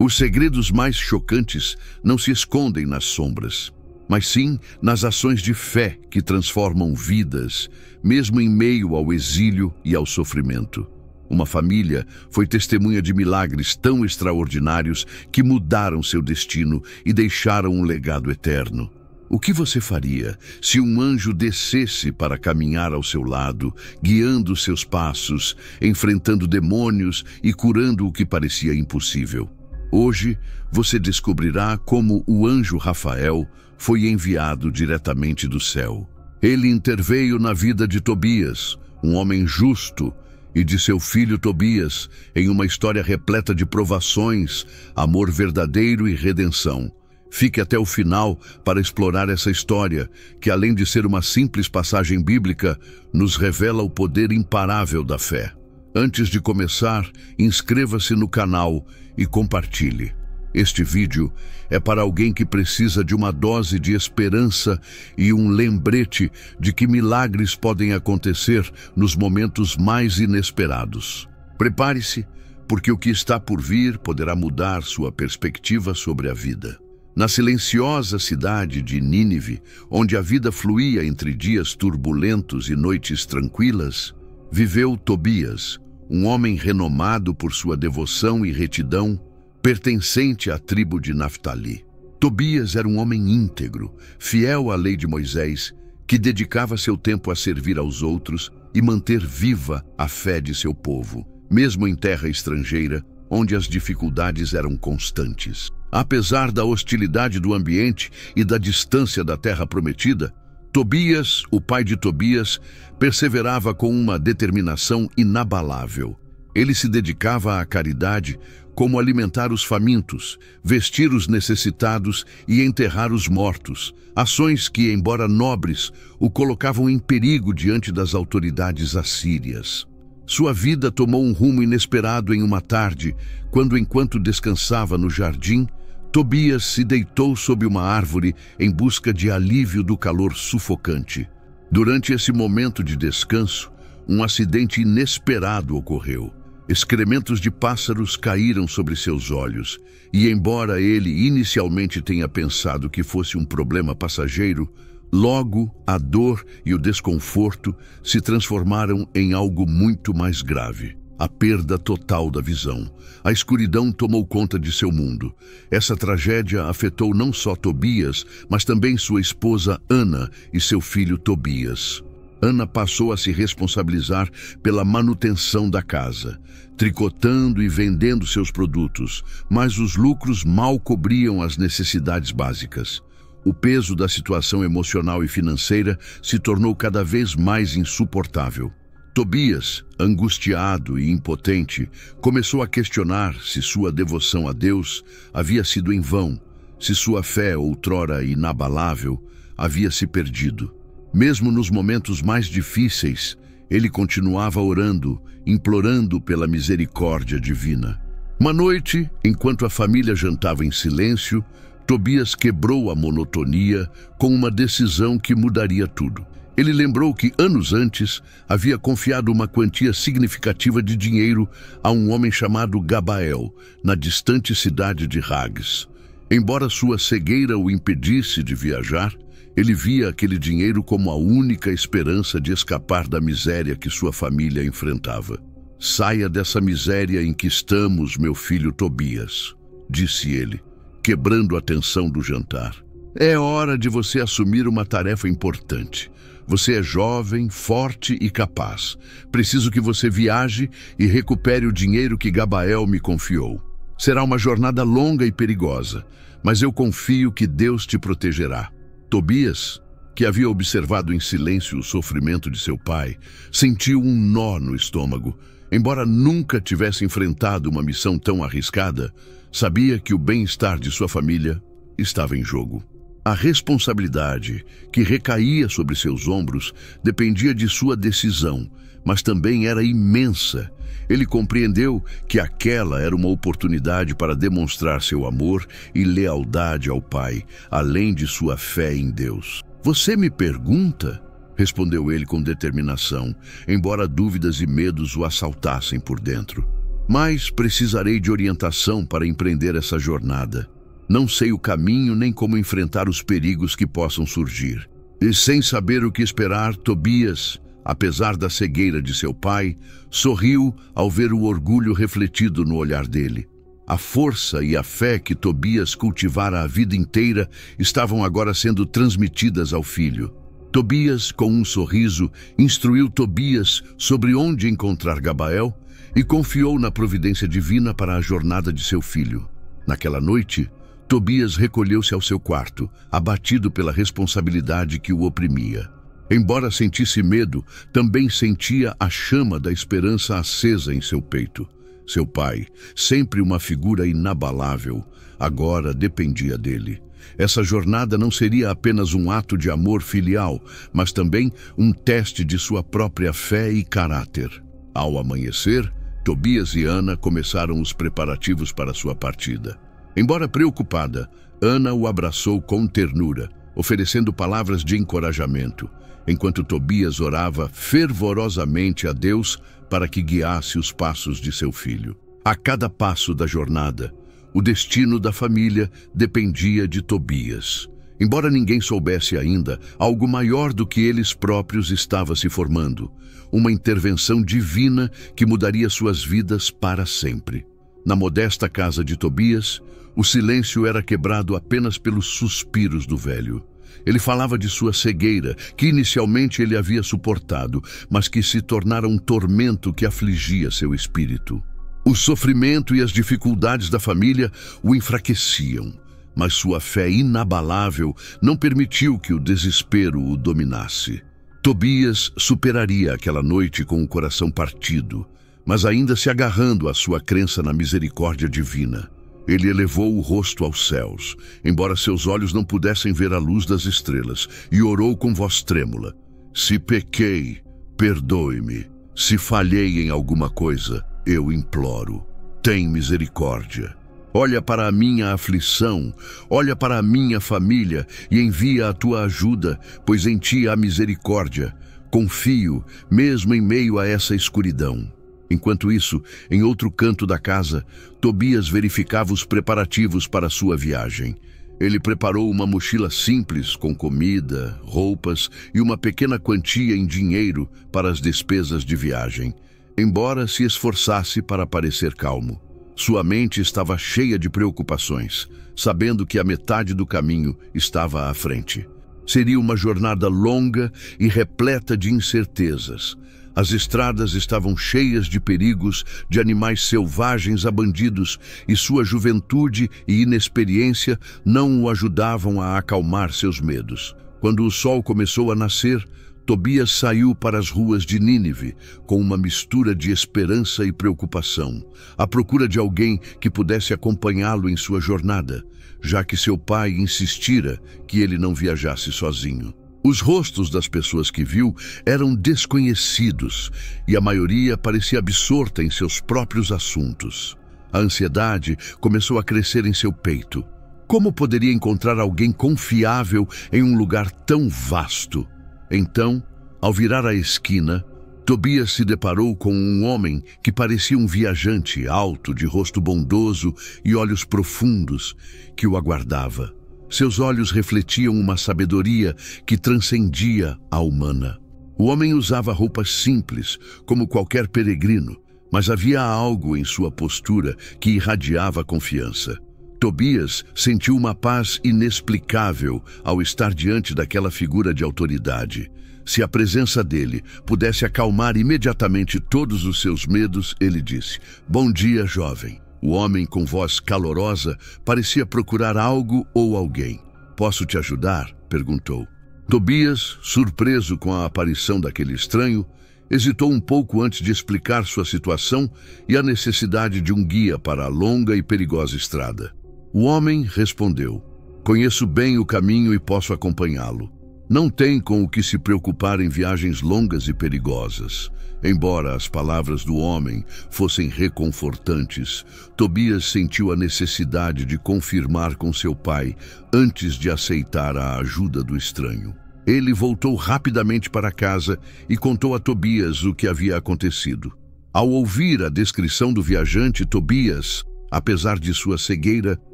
Os segredos mais chocantes não se escondem nas sombras, mas sim nas ações de fé que transformam vidas, mesmo em meio ao exílio e ao sofrimento. Uma família foi testemunha de milagres tão extraordinários que mudaram seu destino e deixaram um legado eterno. O que você faria se um anjo descesse para caminhar ao seu lado, guiando seus passos, enfrentando demônios e curando o que parecia impossível? Hoje, você descobrirá como o anjo Rafael foi enviado diretamente do céu. Ele interveio na vida de Tobias, um homem justo, e de seu filho Tobias, em uma história repleta de provações, amor verdadeiro e redenção. Fique até o final para explorar essa história, que além de ser uma simples passagem bíblica, nos revela o poder imparável da fé. Antes de começar, inscreva-se no canal e compartilhe. Este vídeo é para alguém que precisa de uma dose de esperança e um lembrete de que milagres podem acontecer nos momentos mais inesperados. Prepare-se, porque o que está por vir poderá mudar sua perspectiva sobre a vida. Na silenciosa cidade de Nínive, onde a vida fluía entre dias turbulentos e noites tranquilas, viveu Tobias, um homem renomado por sua devoção e retidão, pertencente à tribo de Naftali. Tobias era um homem íntegro, fiel à lei de Moisés, que dedicava seu tempo a servir aos outros e manter viva a fé de seu povo, mesmo em terra estrangeira, onde as dificuldades eram constantes. Apesar da hostilidade do ambiente e da distância da terra prometida, Tobias, o pai de Tobias, perseverava com uma determinação inabalável. Ele se dedicava à caridade, como alimentar os famintos, vestir os necessitados e enterrar os mortos, ações que, embora nobres, o colocavam em perigo diante das autoridades assírias. Sua vida tomou um rumo inesperado em uma tarde, quando, enquanto descansava no jardim, Tobias se deitou sob uma árvore em busca de alívio do calor sufocante. Durante esse momento de descanso, um acidente inesperado ocorreu. Excrementos de pássaros caíram sobre seus olhos, e embora ele inicialmente tenha pensado que fosse um problema passageiro, logo a dor e o desconforto se transformaram em algo muito mais grave. A perda total da visão. A escuridão tomou conta de seu mundo. Essa tragédia afetou não só Tobias, mas também sua esposa Ana e seu filho Tobias. Ana passou a se responsabilizar pela manutenção da casa, tricotando e vendendo seus produtos, mas os lucros mal cobriam as necessidades básicas. O peso da situação emocional e financeira se tornou cada vez mais insuportável. Tobias, angustiado e impotente, começou a questionar se sua devoção a Deus havia sido em vão, se sua fé, outrora inabalável, havia se perdido. Mesmo nos momentos mais difíceis, ele continuava orando, implorando pela misericórdia divina. Uma noite, enquanto a família jantava em silêncio, Tobias quebrou a monotonia com uma decisão que mudaria tudo. Ele lembrou que, anos antes, havia confiado uma quantia significativa de dinheiro a um homem chamado Gabael, na distante cidade de Rages. Embora sua cegueira o impedisse de viajar, ele via aquele dinheiro como a única esperança de escapar da miséria que sua família enfrentava. "Saia dessa miséria em que estamos, meu filho Tobias", disse ele, quebrando a tensão do jantar. "É hora de você assumir uma tarefa importante. Você é jovem, forte e capaz. Preciso que você viaje e recupere o dinheiro que Gabael me confiou. Será uma jornada longa e perigosa, mas eu confio que Deus te protegerá." Tobias, que havia observado em silêncio o sofrimento de seu pai, sentiu um nó no estômago. Embora nunca tivesse enfrentado uma missão tão arriscada, sabia que o bem-estar de sua família estava em jogo. A responsabilidade que recaía sobre seus ombros dependia de sua decisão, mas também era imensa. Ele compreendeu que aquela era uma oportunidade para demonstrar seu amor e lealdade ao Pai, além de sua fé em Deus. "Você me pergunta?", respondeu ele com determinação, embora dúvidas e medos o assaltassem por dentro. Mas precisarei de orientação para empreender essa jornada. Não sei o caminho nem como enfrentar os perigos que possam surgir. E sem saber o que esperar, Tobias, apesar da cegueira de seu pai, sorriu ao ver o orgulho refletido no olhar dele. A força e a fé que Tobias cultivara a vida inteira estavam agora sendo transmitidas ao filho. Tobias, com um sorriso, instruiu Tobias sobre onde encontrar Gabael e confiou na providência divina para a jornada de seu filho. Naquela noite, Tobias recolheu-se ao seu quarto, abatido pela responsabilidade que o oprimia. Embora sentisse medo, também sentia a chama da esperança acesa em seu peito. Seu pai, sempre uma figura inabalável, agora dependia dele. Essa jornada não seria apenas um ato de amor filial, mas também um teste de sua própria fé e caráter. Ao amanhecer, Tobias e Ana começaram os preparativos para sua partida. Embora preocupada, Ana o abraçou com ternura, oferecendo palavras de encorajamento, enquanto Tobias orava fervorosamente a Deus para que guiasse os passos de seu filho. A cada passo da jornada, o destino da família dependia de Tobias. Embora ninguém soubesse ainda, algo maior do que eles próprios estava se formando, uma intervenção divina que mudaria suas vidas para sempre. Na modesta casa de Tobias, o silêncio era quebrado apenas pelos suspiros do velho. Ele falava de sua cegueira, que inicialmente ele havia suportado, mas que se tornara um tormento que afligia seu espírito. O sofrimento e as dificuldades da família o enfraqueciam, mas sua fé inabalável não permitiu que o desespero o dominasse. Tobias superaria aquela noite com o coração partido, mas ainda se agarrando à sua crença na misericórdia divina. Ele elevou o rosto aos céus, embora seus olhos não pudessem ver a luz das estrelas, e orou com voz trêmula: "Se pequei, perdoe-me. Se falhei em alguma coisa, eu imploro. Tem misericórdia. Olha para a minha aflição, olha para a minha família e envia a tua ajuda, pois em ti há misericórdia. Confio, mesmo em meio a essa escuridão." Enquanto isso, em outro canto da casa, Tobias verificava os preparativos para sua viagem. Ele preparou uma mochila simples com comida, roupas e uma pequena quantia em dinheiro para as despesas de viagem, embora se esforçasse para parecer calmo. Sua mente estava cheia de preocupações, sabendo que a metade do caminho estava à frente. Seria uma jornada longa e repleta de incertezas. As estradas estavam cheias de perigos, de animais selvagens a bandidos, e sua juventude e inexperiência não o ajudavam a acalmar seus medos. Quando o sol começou a nascer, Tobias saiu para as ruas de Nínive, com uma mistura de esperança e preocupação, à procura de alguém que pudesse acompanhá-lo em sua jornada, já que seu pai insistira que ele não viajasse sozinho. Os rostos das pessoas que viu eram desconhecidos e a maioria parecia absorta em seus próprios assuntos. A ansiedade começou a crescer em seu peito. Como poderia encontrar alguém confiável em um lugar tão vasto? Então, ao virar a esquina, Tobias se deparou com um homem que parecia um viajante alto, de rosto bondoso e olhos profundos, que o aguardava. Seus olhos refletiam uma sabedoria que transcendia a humana. O homem usava roupas simples, como qualquer peregrino, mas havia algo em sua postura que irradiava confiança. Tobias sentiu uma paz inexplicável ao estar diante daquela figura de autoridade. Se a presença dele pudesse acalmar imediatamente todos os seus medos, ele disse: "Bom dia, jovem." O homem, com voz calorosa, parecia procurar algo ou alguém. "Posso te ajudar?" perguntou. Tobias, surpreso com a aparição daquele estranho, hesitou um pouco antes de explicar sua situação e a necessidade de um guia para a longa e perigosa estrada. O homem respondeu: "Conheço bem o caminho e posso acompanhá-lo. Não tem com o que se preocupar em viagens longas e perigosas." Embora as palavras do homem fossem reconfortantes, Tobias sentiu a necessidade de confirmar com seu pai antes de aceitar a ajuda do estranho. Ele voltou rapidamente para casa e contou a Tobias o que havia acontecido. Ao ouvir a descrição do viajante, Tobias, apesar de sua cegueira,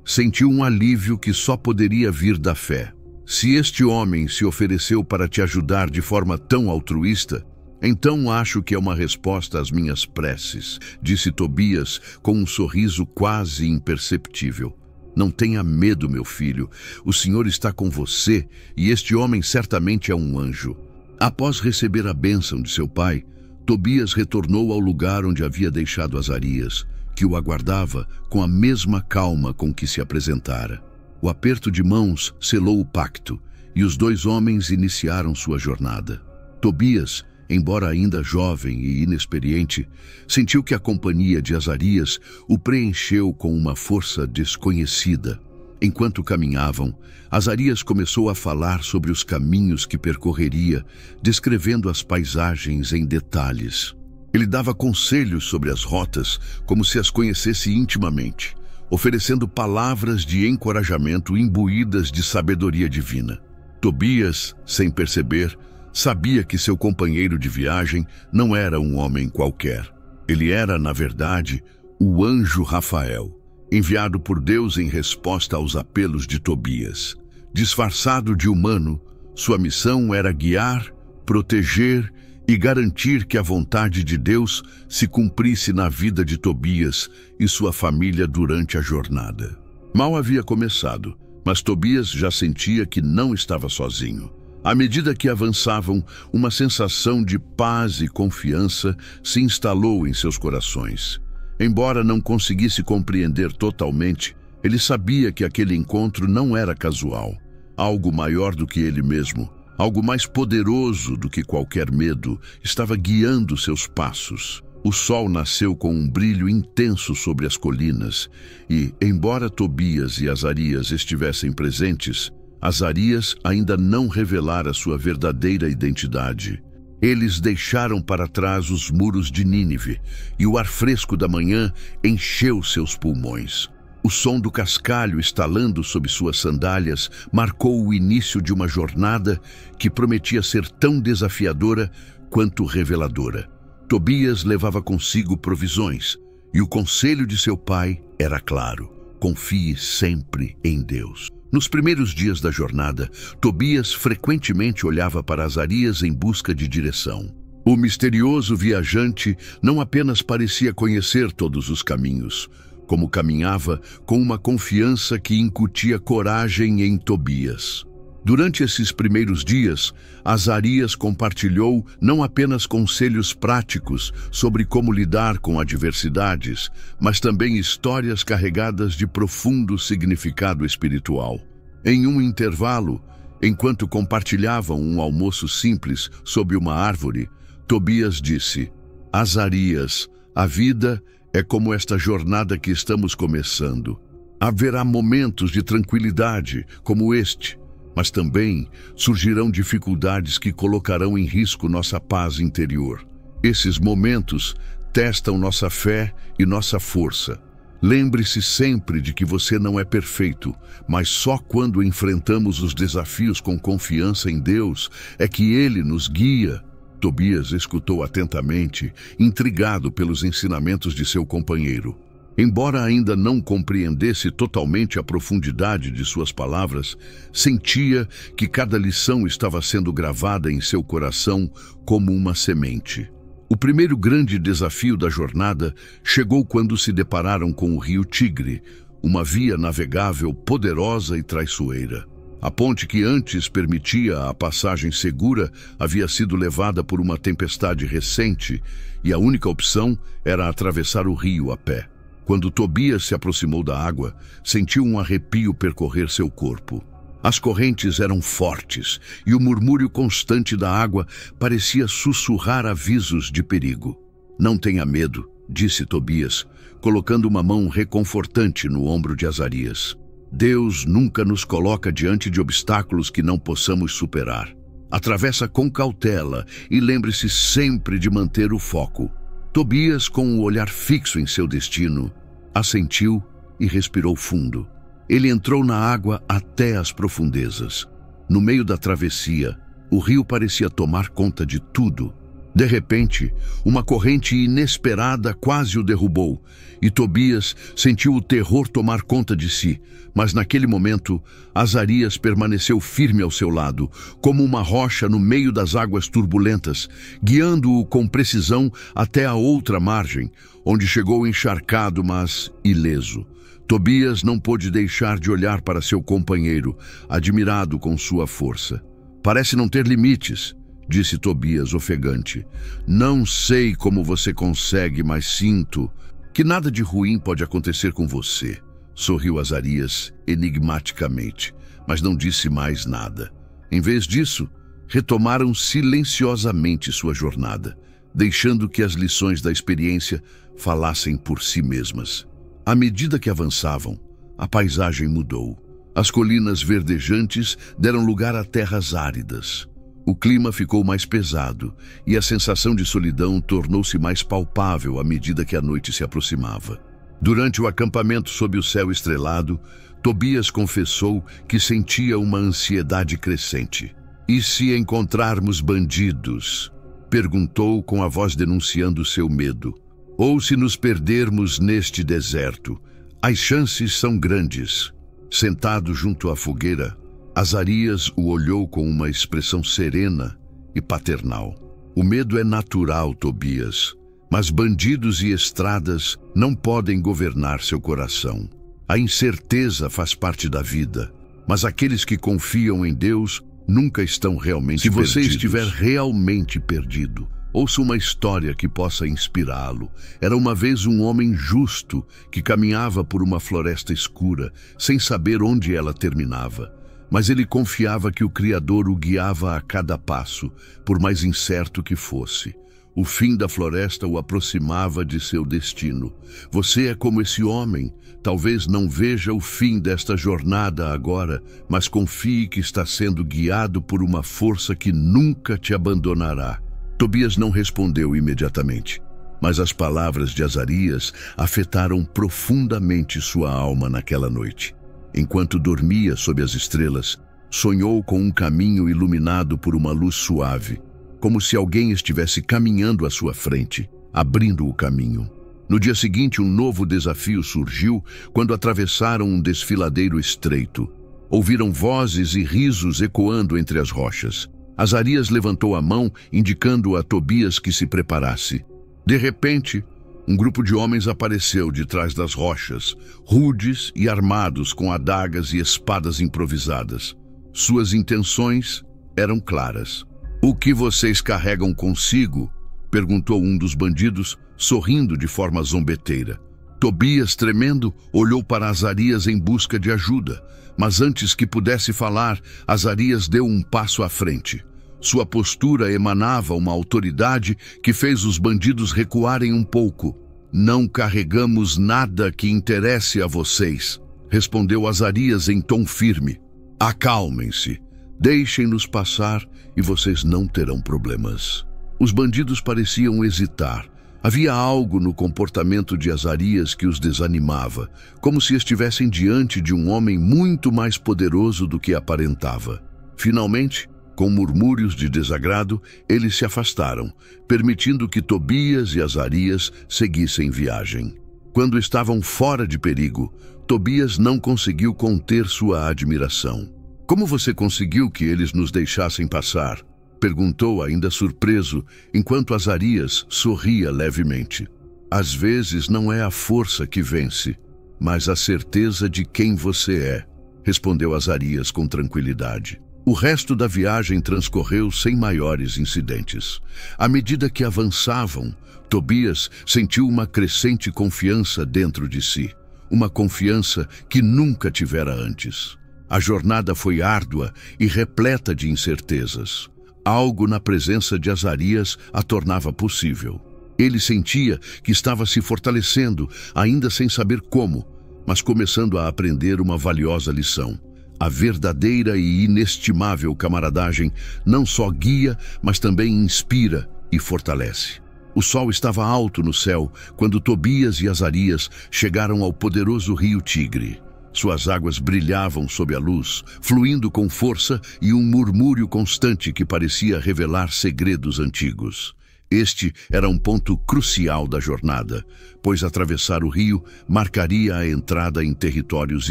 sentiu um alívio que só poderia vir da fé. Se este homem se ofereceu para te ajudar de forma tão altruísta, então acho que é uma resposta às minhas preces, disse Tobias com um sorriso quase imperceptível. Não tenha medo, meu filho. O Senhor está com você e este homem certamente é um anjo. Após receber a bênção de seu pai, Tobias retornou ao lugar onde havia deixado Azarias, que o aguardava com a mesma calma com que se apresentara. O aperto de mãos selou o pacto e os dois homens iniciaram sua jornada. Tobias, embora ainda jovem e inexperiente, sentiu que a companhia de Azarias o preencheu com uma força desconhecida. Enquanto caminhavam, Azarias começou a falar sobre os caminhos que percorreria, descrevendo as paisagens em detalhes. Ele dava conselhos sobre as rotas, como se as conhecesse intimamente, oferecendo palavras de encorajamento imbuídas de sabedoria divina. Tobias, sem perceber, sabia que seu companheiro de viagem não era um homem qualquer. Ele era, na verdade, o anjo Rafael, enviado por Deus em resposta aos apelos de Tobias. Disfarçado de humano, sua missão era guiar, proteger e garantir que a vontade de Deus se cumprisse na vida de Tobias e sua família durante a jornada. Mal havia começado, mas Tobias já sentia que não estava sozinho. À medida que avançavam, uma sensação de paz e confiança se instalou em seus corações. Embora não conseguisse compreender totalmente, ele sabia que aquele encontro não era casual. Algo maior do que ele mesmo, algo mais poderoso do que qualquer medo, estava guiando seus passos. O sol nasceu com um brilho intenso sobre as colinas e, embora Tobias e Azarias estivessem presentes, Azarias ainda não revelara sua verdadeira identidade. Eles deixaram para trás os muros de Nínive e o ar fresco da manhã encheu seus pulmões. O som do cascalho estalando sob suas sandálias marcou o início de uma jornada que prometia ser tão desafiadora quanto reveladora. Tobias levava consigo provisões e o conselho de seu pai era claro: confie sempre em Deus. Nos primeiros dias da jornada, Tobias frequentemente olhava para Azarias em busca de direção. O misterioso viajante não apenas parecia conhecer todos os caminhos, como caminhava com uma confiança que incutia coragem em Tobias. Durante esses primeiros dias, Azarias compartilhou não apenas conselhos práticos sobre como lidar com adversidades, mas também histórias carregadas de profundo significado espiritual. Em um intervalo, enquanto compartilhavam um almoço simples sob uma árvore, Tobias disse: Azarias, a vida é como esta jornada que estamos começando. Haverá momentos de tranquilidade, como este, mas também surgirão dificuldades que colocarão em risco nossa paz interior. Esses momentos testam nossa fé e nossa força. Lembre-se sempre de que você não é perfeito, mas só quando enfrentamos os desafios com confiança em Deus é que Ele nos guia. Tobias escutou atentamente, intrigado pelos ensinamentos de seu companheiro. Embora ainda não compreendesse totalmente a profundidade de suas palavras, sentia que cada lição estava sendo gravada em seu coração como uma semente. O primeiro grande desafio da jornada chegou quando se depararam com o rio Tigre, uma via navegável poderosa e traiçoeira. A ponte que antes permitia a passagem segura havia sido levada por uma tempestade recente e a única opção era atravessar o rio a pé. Quando Tobias se aproximou da água, sentiu um arrepio percorrer seu corpo. As correntes eram fortes e o murmúrio constante da água parecia sussurrar avisos de perigo. Não tenha medo, disse Tobias, colocando uma mão reconfortante no ombro de Azarias. Deus nunca nos coloca diante de obstáculos que não possamos superar. Atravessa com cautela e lembre-se sempre de manter o foco. Tobias, com o olhar fixo em seu destino, assentiu e respirou fundo. Ele entrou na água até as profundezas. No meio da travessia, o rio parecia tomar conta de tudo. De repente, uma corrente inesperada quase o derrubou, e Tobias sentiu o terror tomar conta de si. Mas naquele momento, Azarias permaneceu firme ao seu lado, como uma rocha no meio das águas turbulentas, guiando-o com precisão até a outra margem, onde chegou encharcado, mas ileso. Tobias não pôde deixar de olhar para seu companheiro, admirado com sua força. "Parece não ter limites", disse Tobias ofegante. "Não sei como você consegue, mas sinto que nada de ruim pode acontecer com você", sorriu Azarias enigmaticamente, mas não disse mais nada. Em vez disso, retomaram silenciosamente sua jornada, deixando que as lições da experiência falassem por si mesmas. À medida que avançavam, a paisagem mudou. As colinas verdejantes deram lugar a terras áridas. O clima ficou mais pesado e a sensação de solidão tornou-se mais palpável à medida que a noite se aproximava. Durante o acampamento sob o céu estrelado, Tobias confessou que sentia uma ansiedade crescente. "E se encontrarmos bandidos?", perguntou com a voz denunciando seu medo. "Ou se nos perdermos neste deserto? As chances são grandes." Sentado junto à fogueira, Azarias o olhou com uma expressão serena e paternal. "O medo é natural, Tobias, mas bandidos e estradas não podem governar seu coração. A incerteza faz parte da vida, mas aqueles que confiam em Deus nunca estão realmente perdidos. Se você estiver realmente perdido, ouça uma história que possa inspirá-lo. Era uma vez um homem justo que caminhava por uma floresta escura, sem saber onde ela terminava. Mas ele confiava que o Criador o guiava a cada passo, por mais incerto que fosse. O fim da floresta o aproximava de seu destino. Você é como esse homem. Talvez não veja o fim desta jornada agora, mas confie que está sendo guiado por uma força que nunca te abandonará." Tobias não respondeu imediatamente, mas as palavras de Azarias afetaram profundamente sua alma naquela noite. Enquanto dormia sob as estrelas, sonhou com um caminho iluminado por uma luz suave, como se alguém estivesse caminhando à sua frente, abrindo o caminho. No dia seguinte, um novo desafio surgiu quando atravessaram um desfiladeiro estreito. Ouviram vozes e risos ecoando entre as rochas. Azarias levantou a mão, indicando a Tobias que se preparasse. De repente, um grupo de homens apareceu de trás das rochas, rudes e armados com adagas e espadas improvisadas. Suas intenções eram claras. "O que vocês carregam consigo?", perguntou um dos bandidos, sorrindo de forma zombeteira. Tobias, tremendo, olhou para Azarias em busca de ajuda, mas antes que pudesse falar, Azarias deu um passo à frente. Sua postura emanava uma autoridade que fez os bandidos recuarem um pouco. "Não carregamos nada que interesse a vocês", respondeu Azarias em tom firme. "Acalmem-se, deixem-nos passar e vocês não terão problemas." Os bandidos pareciam hesitar. Havia algo no comportamento de Azarias que os desanimava, como se estivessem diante de um homem muito mais poderoso do que aparentava. Finalmente, com murmúrios de desagrado, eles se afastaram, permitindo que Tobias e Azarias seguissem viagem. Quando estavam fora de perigo, Tobias não conseguiu conter sua admiração. "Como você conseguiu que eles nos deixassem passar?", perguntou ainda surpreso, enquanto Azarias sorria levemente. "Às vezes não é a força que vence, mas a certeza de quem você é", respondeu Azarias com tranquilidade. O resto da viagem transcorreu sem maiores incidentes. À medida que avançavam, Tobias sentiu uma crescente confiança dentro de si, uma confiança que nunca tivera antes. A jornada foi árdua e repleta de incertezas. Algo na presença de Azarias a tornava possível. Ele sentia que estava se fortalecendo, ainda sem saber como, mas começando a aprender uma valiosa lição. A verdadeira e inestimável camaradagem não só guia, mas também inspira e fortalece. O sol estava alto no céu quando Tobias e Azarias chegaram ao poderoso rio Tigre. Suas águas brilhavam sob a luz, fluindo com força e um murmúrio constante que parecia revelar segredos antigos. Este era um ponto crucial da jornada, pois atravessar o rio marcaria a entrada em territórios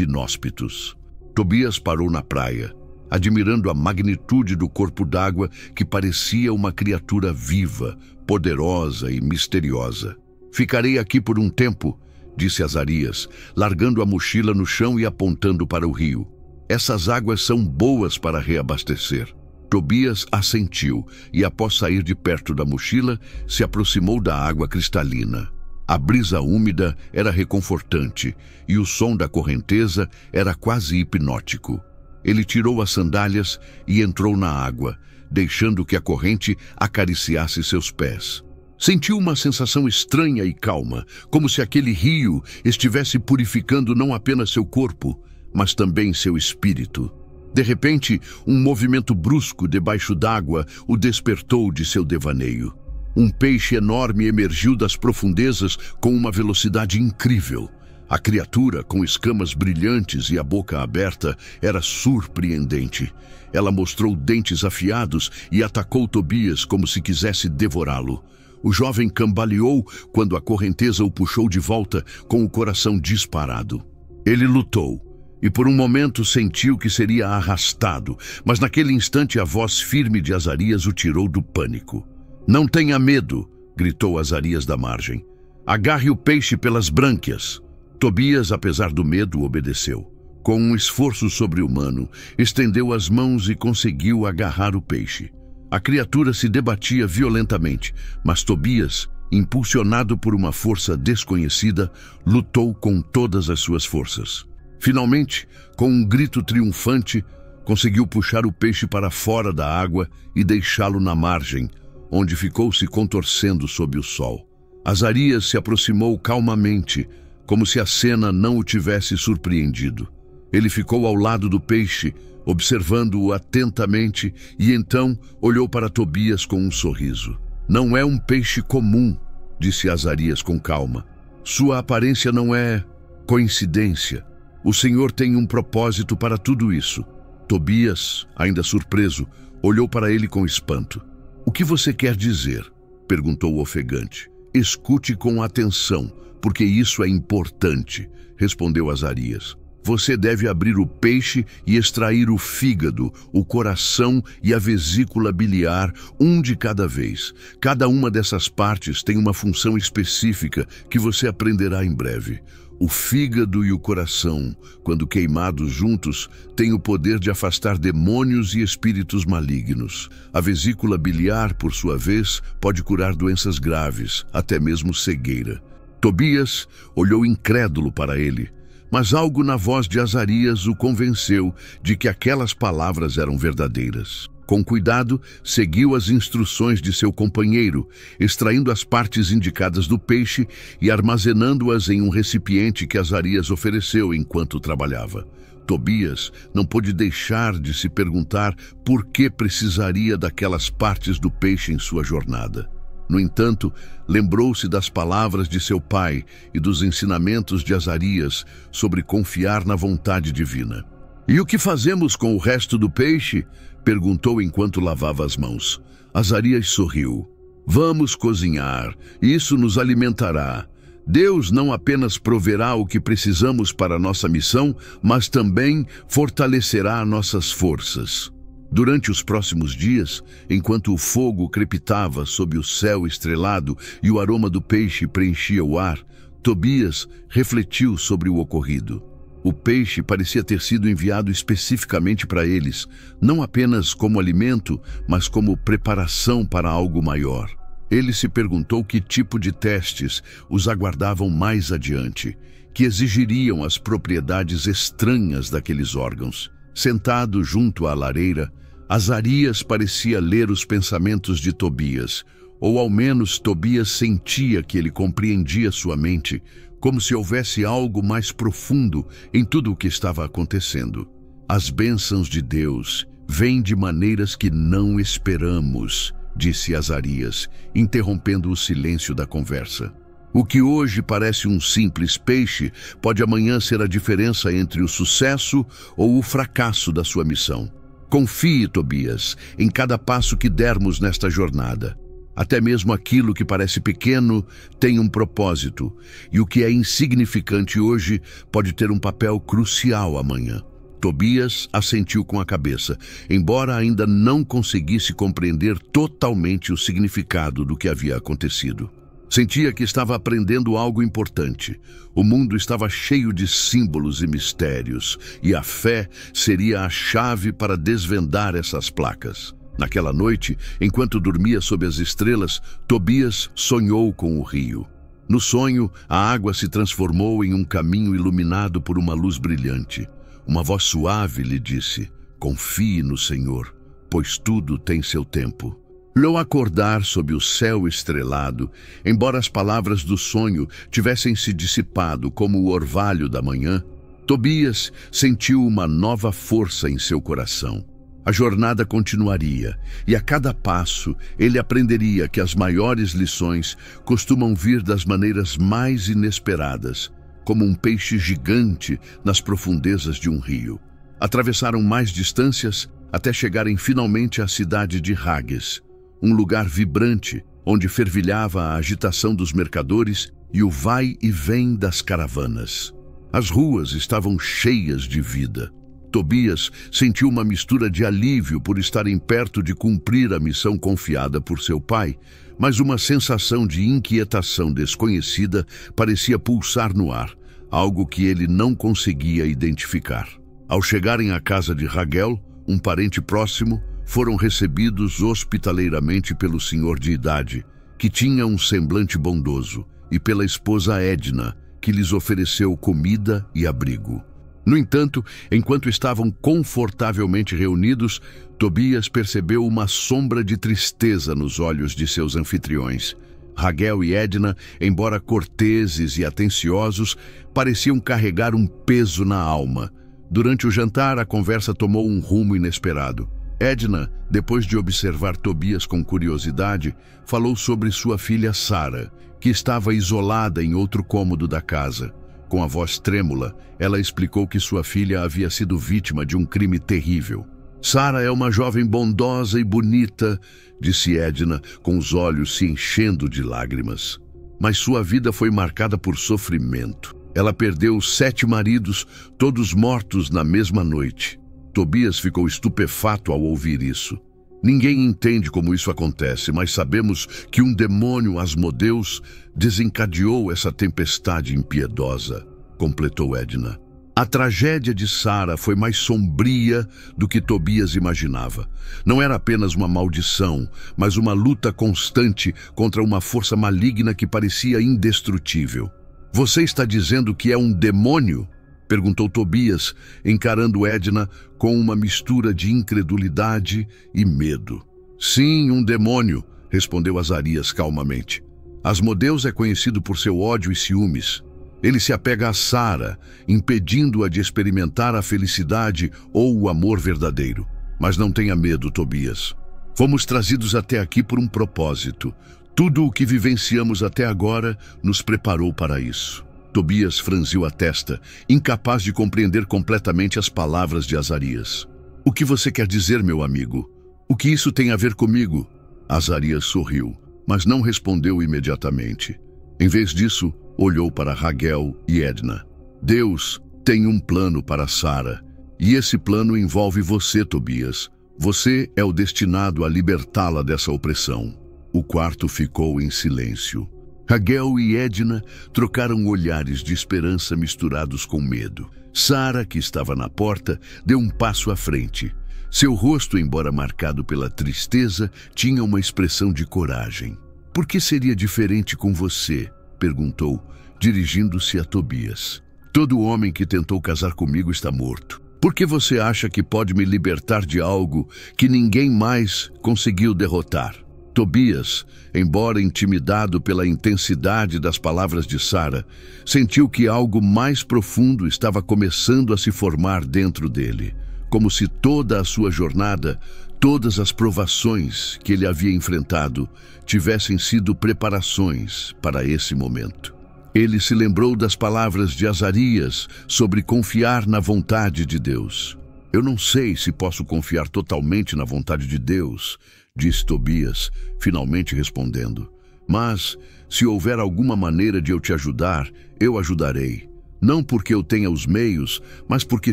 inóspitos. Tobias parou na praia, admirando a magnitude do corpo d'água que parecia uma criatura viva, poderosa e misteriosa. "Ficarei aqui por um tempo", disse Azarias, largando a mochila no chão e apontando para o rio. "Essas águas são boas para reabastecer." Tobias assentiu e, após sair de perto da mochila, se aproximou da água cristalina. A brisa úmida era reconfortante e o som da correnteza era quase hipnótico. Ele tirou as sandálias e entrou na água, deixando que a corrente acariciasse seus pés. Sentiu uma sensação estranha e calma, como se aquele rio estivesse purificando não apenas seu corpo, mas também seu espírito. De repente, um movimento brusco debaixo d'água o despertou de seu devaneio. Um peixe enorme emergiu das profundezas com uma velocidade incrível. A criatura, com escamas brilhantes e a boca aberta, era surpreendente. Ela mostrou dentes afiados e atacou Tobias como se quisesse devorá-lo. O jovem cambaleou quando a correnteza o puxou de volta com o coração disparado. Ele lutou e por um momento sentiu que seria arrastado, mas naquele instante a voz firme de Azarias o tirou do pânico. "Não tenha medo", gritou Azarias da margem. "Agarre o peixe pelas brânquias." Tobias, apesar do medo, obedeceu. Com um esforço sobre-humano, estendeu as mãos e conseguiu agarrar o peixe. A criatura se debatia violentamente, mas Tobias, impulsionado por uma força desconhecida, lutou com todas as suas forças. Finalmente, com um grito triunfante, conseguiu puxar o peixe para fora da água e deixá-lo na margem, onde ficou se contorcendo sob o sol. Azarias se aproximou calmamente, como se a cena não o tivesse surpreendido. Ele ficou ao lado do peixe, observando-o atentamente, e então olhou para Tobias com um sorriso. "Não é um peixe comum", disse Azarias com calma. "Sua aparência não é coincidência. O Senhor tem um propósito para tudo isso." Tobias, ainda surpreso, olhou para ele com espanto. "O que você quer dizer?" perguntou ofegante. "Escute com atenção, porque isso é importante", respondeu Azarias. "Você deve abrir o peixe e extrair o fígado, o coração e a vesícula biliar, um de cada vez. Cada uma dessas partes tem uma função específica que você aprenderá em breve. O fígado e o coração, quando queimados juntos, têm o poder de afastar demônios e espíritos malignos. A vesícula biliar, por sua vez, pode curar doenças graves, até mesmo cegueira." Tobias olhou incrédulo para ele, mas algo na voz de Azarias o convenceu de que aquelas palavras eram verdadeiras. Com cuidado, seguiu as instruções de seu companheiro, extraindo as partes indicadas do peixe e armazenando-as em um recipiente que Azarias ofereceu enquanto trabalhava. Tobias não pôde deixar de se perguntar por que precisaria daquelas partes do peixe em sua jornada. No entanto, lembrou-se das palavras de seu pai e dos ensinamentos de Azarias sobre confiar na vontade divina. "E o que fazemos com o resto do peixe?" perguntou enquanto lavava as mãos. Azarias sorriu. "Vamos cozinhar, isso nos alimentará. Deus não apenas proverá o que precisamos para a nossa missão, mas também fortalecerá nossas forças." Durante os próximos dias, enquanto o fogo crepitava sob o céu estrelado e o aroma do peixe preenchia o ar, Tobias refletiu sobre o ocorrido. O peixe parecia ter sido enviado especificamente para eles, não apenas como alimento, mas como preparação para algo maior. Ele se perguntou que tipo de testes os aguardavam mais adiante, que exigiriam as propriedades estranhas daqueles órgãos. Sentado junto à lareira, Azarias parecia ler os pensamentos de Tobias, ou ao menos Tobias sentia que ele compreendia sua mente, como se houvesse algo mais profundo em tudo o que estava acontecendo. "As bênçãos de Deus vêm de maneiras que não esperamos", disse Azarias, interrompendo o silêncio da conversa. "O que hoje parece um simples peixe pode amanhã ser a diferença entre o sucesso ou o fracasso da sua missão. Confie, Tobias, em cada passo que dermos nesta jornada." Até mesmo aquilo que parece pequeno tem um propósito, e o que é insignificante hoje pode ter um papel crucial amanhã. Tobias assentiu com a cabeça, embora ainda não conseguisse compreender totalmente o significado do que havia acontecido. Sentia que estava aprendendo algo importante. O mundo estava cheio de símbolos e mistérios, e a fé seria a chave para desvendar essas placas. Naquela noite, enquanto dormia sob as estrelas, Tobias sonhou com o rio. No sonho, a água se transformou em um caminho iluminado por uma luz brilhante. Uma voz suave lhe disse: "Confie no Senhor, pois tudo tem seu tempo." Ao acordar sob o céu estrelado, embora as palavras do sonho tivessem se dissipado como o orvalho da manhã, Tobias sentiu uma nova força em seu coração. A jornada continuaria, e a cada passo ele aprenderia que as maiores lições costumam vir das maneiras mais inesperadas, como um peixe gigante nas profundezas de um rio. Atravessaram mais distâncias até chegarem finalmente à cidade de Rages, um lugar vibrante onde fervilhava a agitação dos mercadores e o vai e vem das caravanas. As ruas estavam cheias de vida. Tobias sentiu uma mistura de alívio por estarem perto de cumprir a missão confiada por seu pai, mas uma sensação de inquietação desconhecida parecia pulsar no ar, algo que ele não conseguia identificar. Ao chegarem à casa de Raguel, um parente próximo, foram recebidos hospitaleiramente pelo senhor de idade, que tinha um semblante bondoso, e pela esposa Edna, que lhes ofereceu comida e abrigo. No entanto, enquanto estavam confortavelmente reunidos, Tobias percebeu uma sombra de tristeza nos olhos de seus anfitriões. Raguel e Edna, embora corteses e atenciosos, pareciam carregar um peso na alma. Durante o jantar, a conversa tomou um rumo inesperado. Edna, depois de observar Tobias com curiosidade, falou sobre sua filha Sara, que estava isolada em outro cômodo da casa. Com a voz trêmula, ela explicou que sua filha havia sido vítima de um crime terrível. "Sara é uma jovem bondosa e bonita", disse Edna, com os olhos se enchendo de lágrimas. "Mas sua vida foi marcada por sofrimento. Ela perdeu 7 maridos, todos mortos na mesma noite." Tobias ficou estupefato ao ouvir isso. "Ninguém entende como isso acontece, mas sabemos que um demônio Asmodeus desencadeou essa tempestade impiedosa", completou Edna. A tragédia de Sara foi mais sombria do que Tobias imaginava. Não era apenas uma maldição, mas uma luta constante contra uma força maligna que parecia indestrutível. "Você está dizendo que é um demônio?", perguntou Tobias, encarando Edna com uma mistura de incredulidade e medo. "Sim, um demônio", respondeu Azarias calmamente. "Asmodeus é conhecido por seu ódio e ciúmes. Ele se apega a Sara, impedindo-a de experimentar a felicidade ou o amor verdadeiro. Mas não tenha medo, Tobias. Fomos trazidos até aqui por um propósito. Tudo o que vivenciamos até agora nos preparou para isso." Tobias franziu a testa, incapaz de compreender completamente as palavras de Azarias. "O que você quer dizer, meu amigo? O que isso tem a ver comigo?" Azarias sorriu, mas não respondeu imediatamente. Em vez disso, olhou para Raguel e Edna. "Deus tem um plano para Sara, e esse plano envolve você, Tobias. Você é o destinado a libertá-la dessa opressão." O quarto ficou em silêncio. Raguel e Edna trocaram olhares de esperança misturados com medo. Sara, que estava na porta, deu um passo à frente. Seu rosto, embora marcado pela tristeza, tinha uma expressão de coragem. "Por que seria diferente com você?", perguntou, dirigindo-se a Tobias. "Todo homem que tentou casar comigo está morto. Por que você acha que pode me libertar de algo que ninguém mais conseguiu derrotar?" Tobias, embora intimidado pela intensidade das palavras de Sara, sentiu que algo mais profundo estava começando a se formar dentro dele, como se toda a sua jornada, todas as provações que ele havia enfrentado, tivessem sido preparações para esse momento. Ele se lembrou das palavras de Azarias sobre confiar na vontade de Deus. Eu não sei se posso confiar totalmente na vontade de Deus, disse Tobias, finalmente respondendo. Mas, se houver alguma maneira de eu te ajudar, eu ajudarei. Não porque eu tenha os meios, mas porque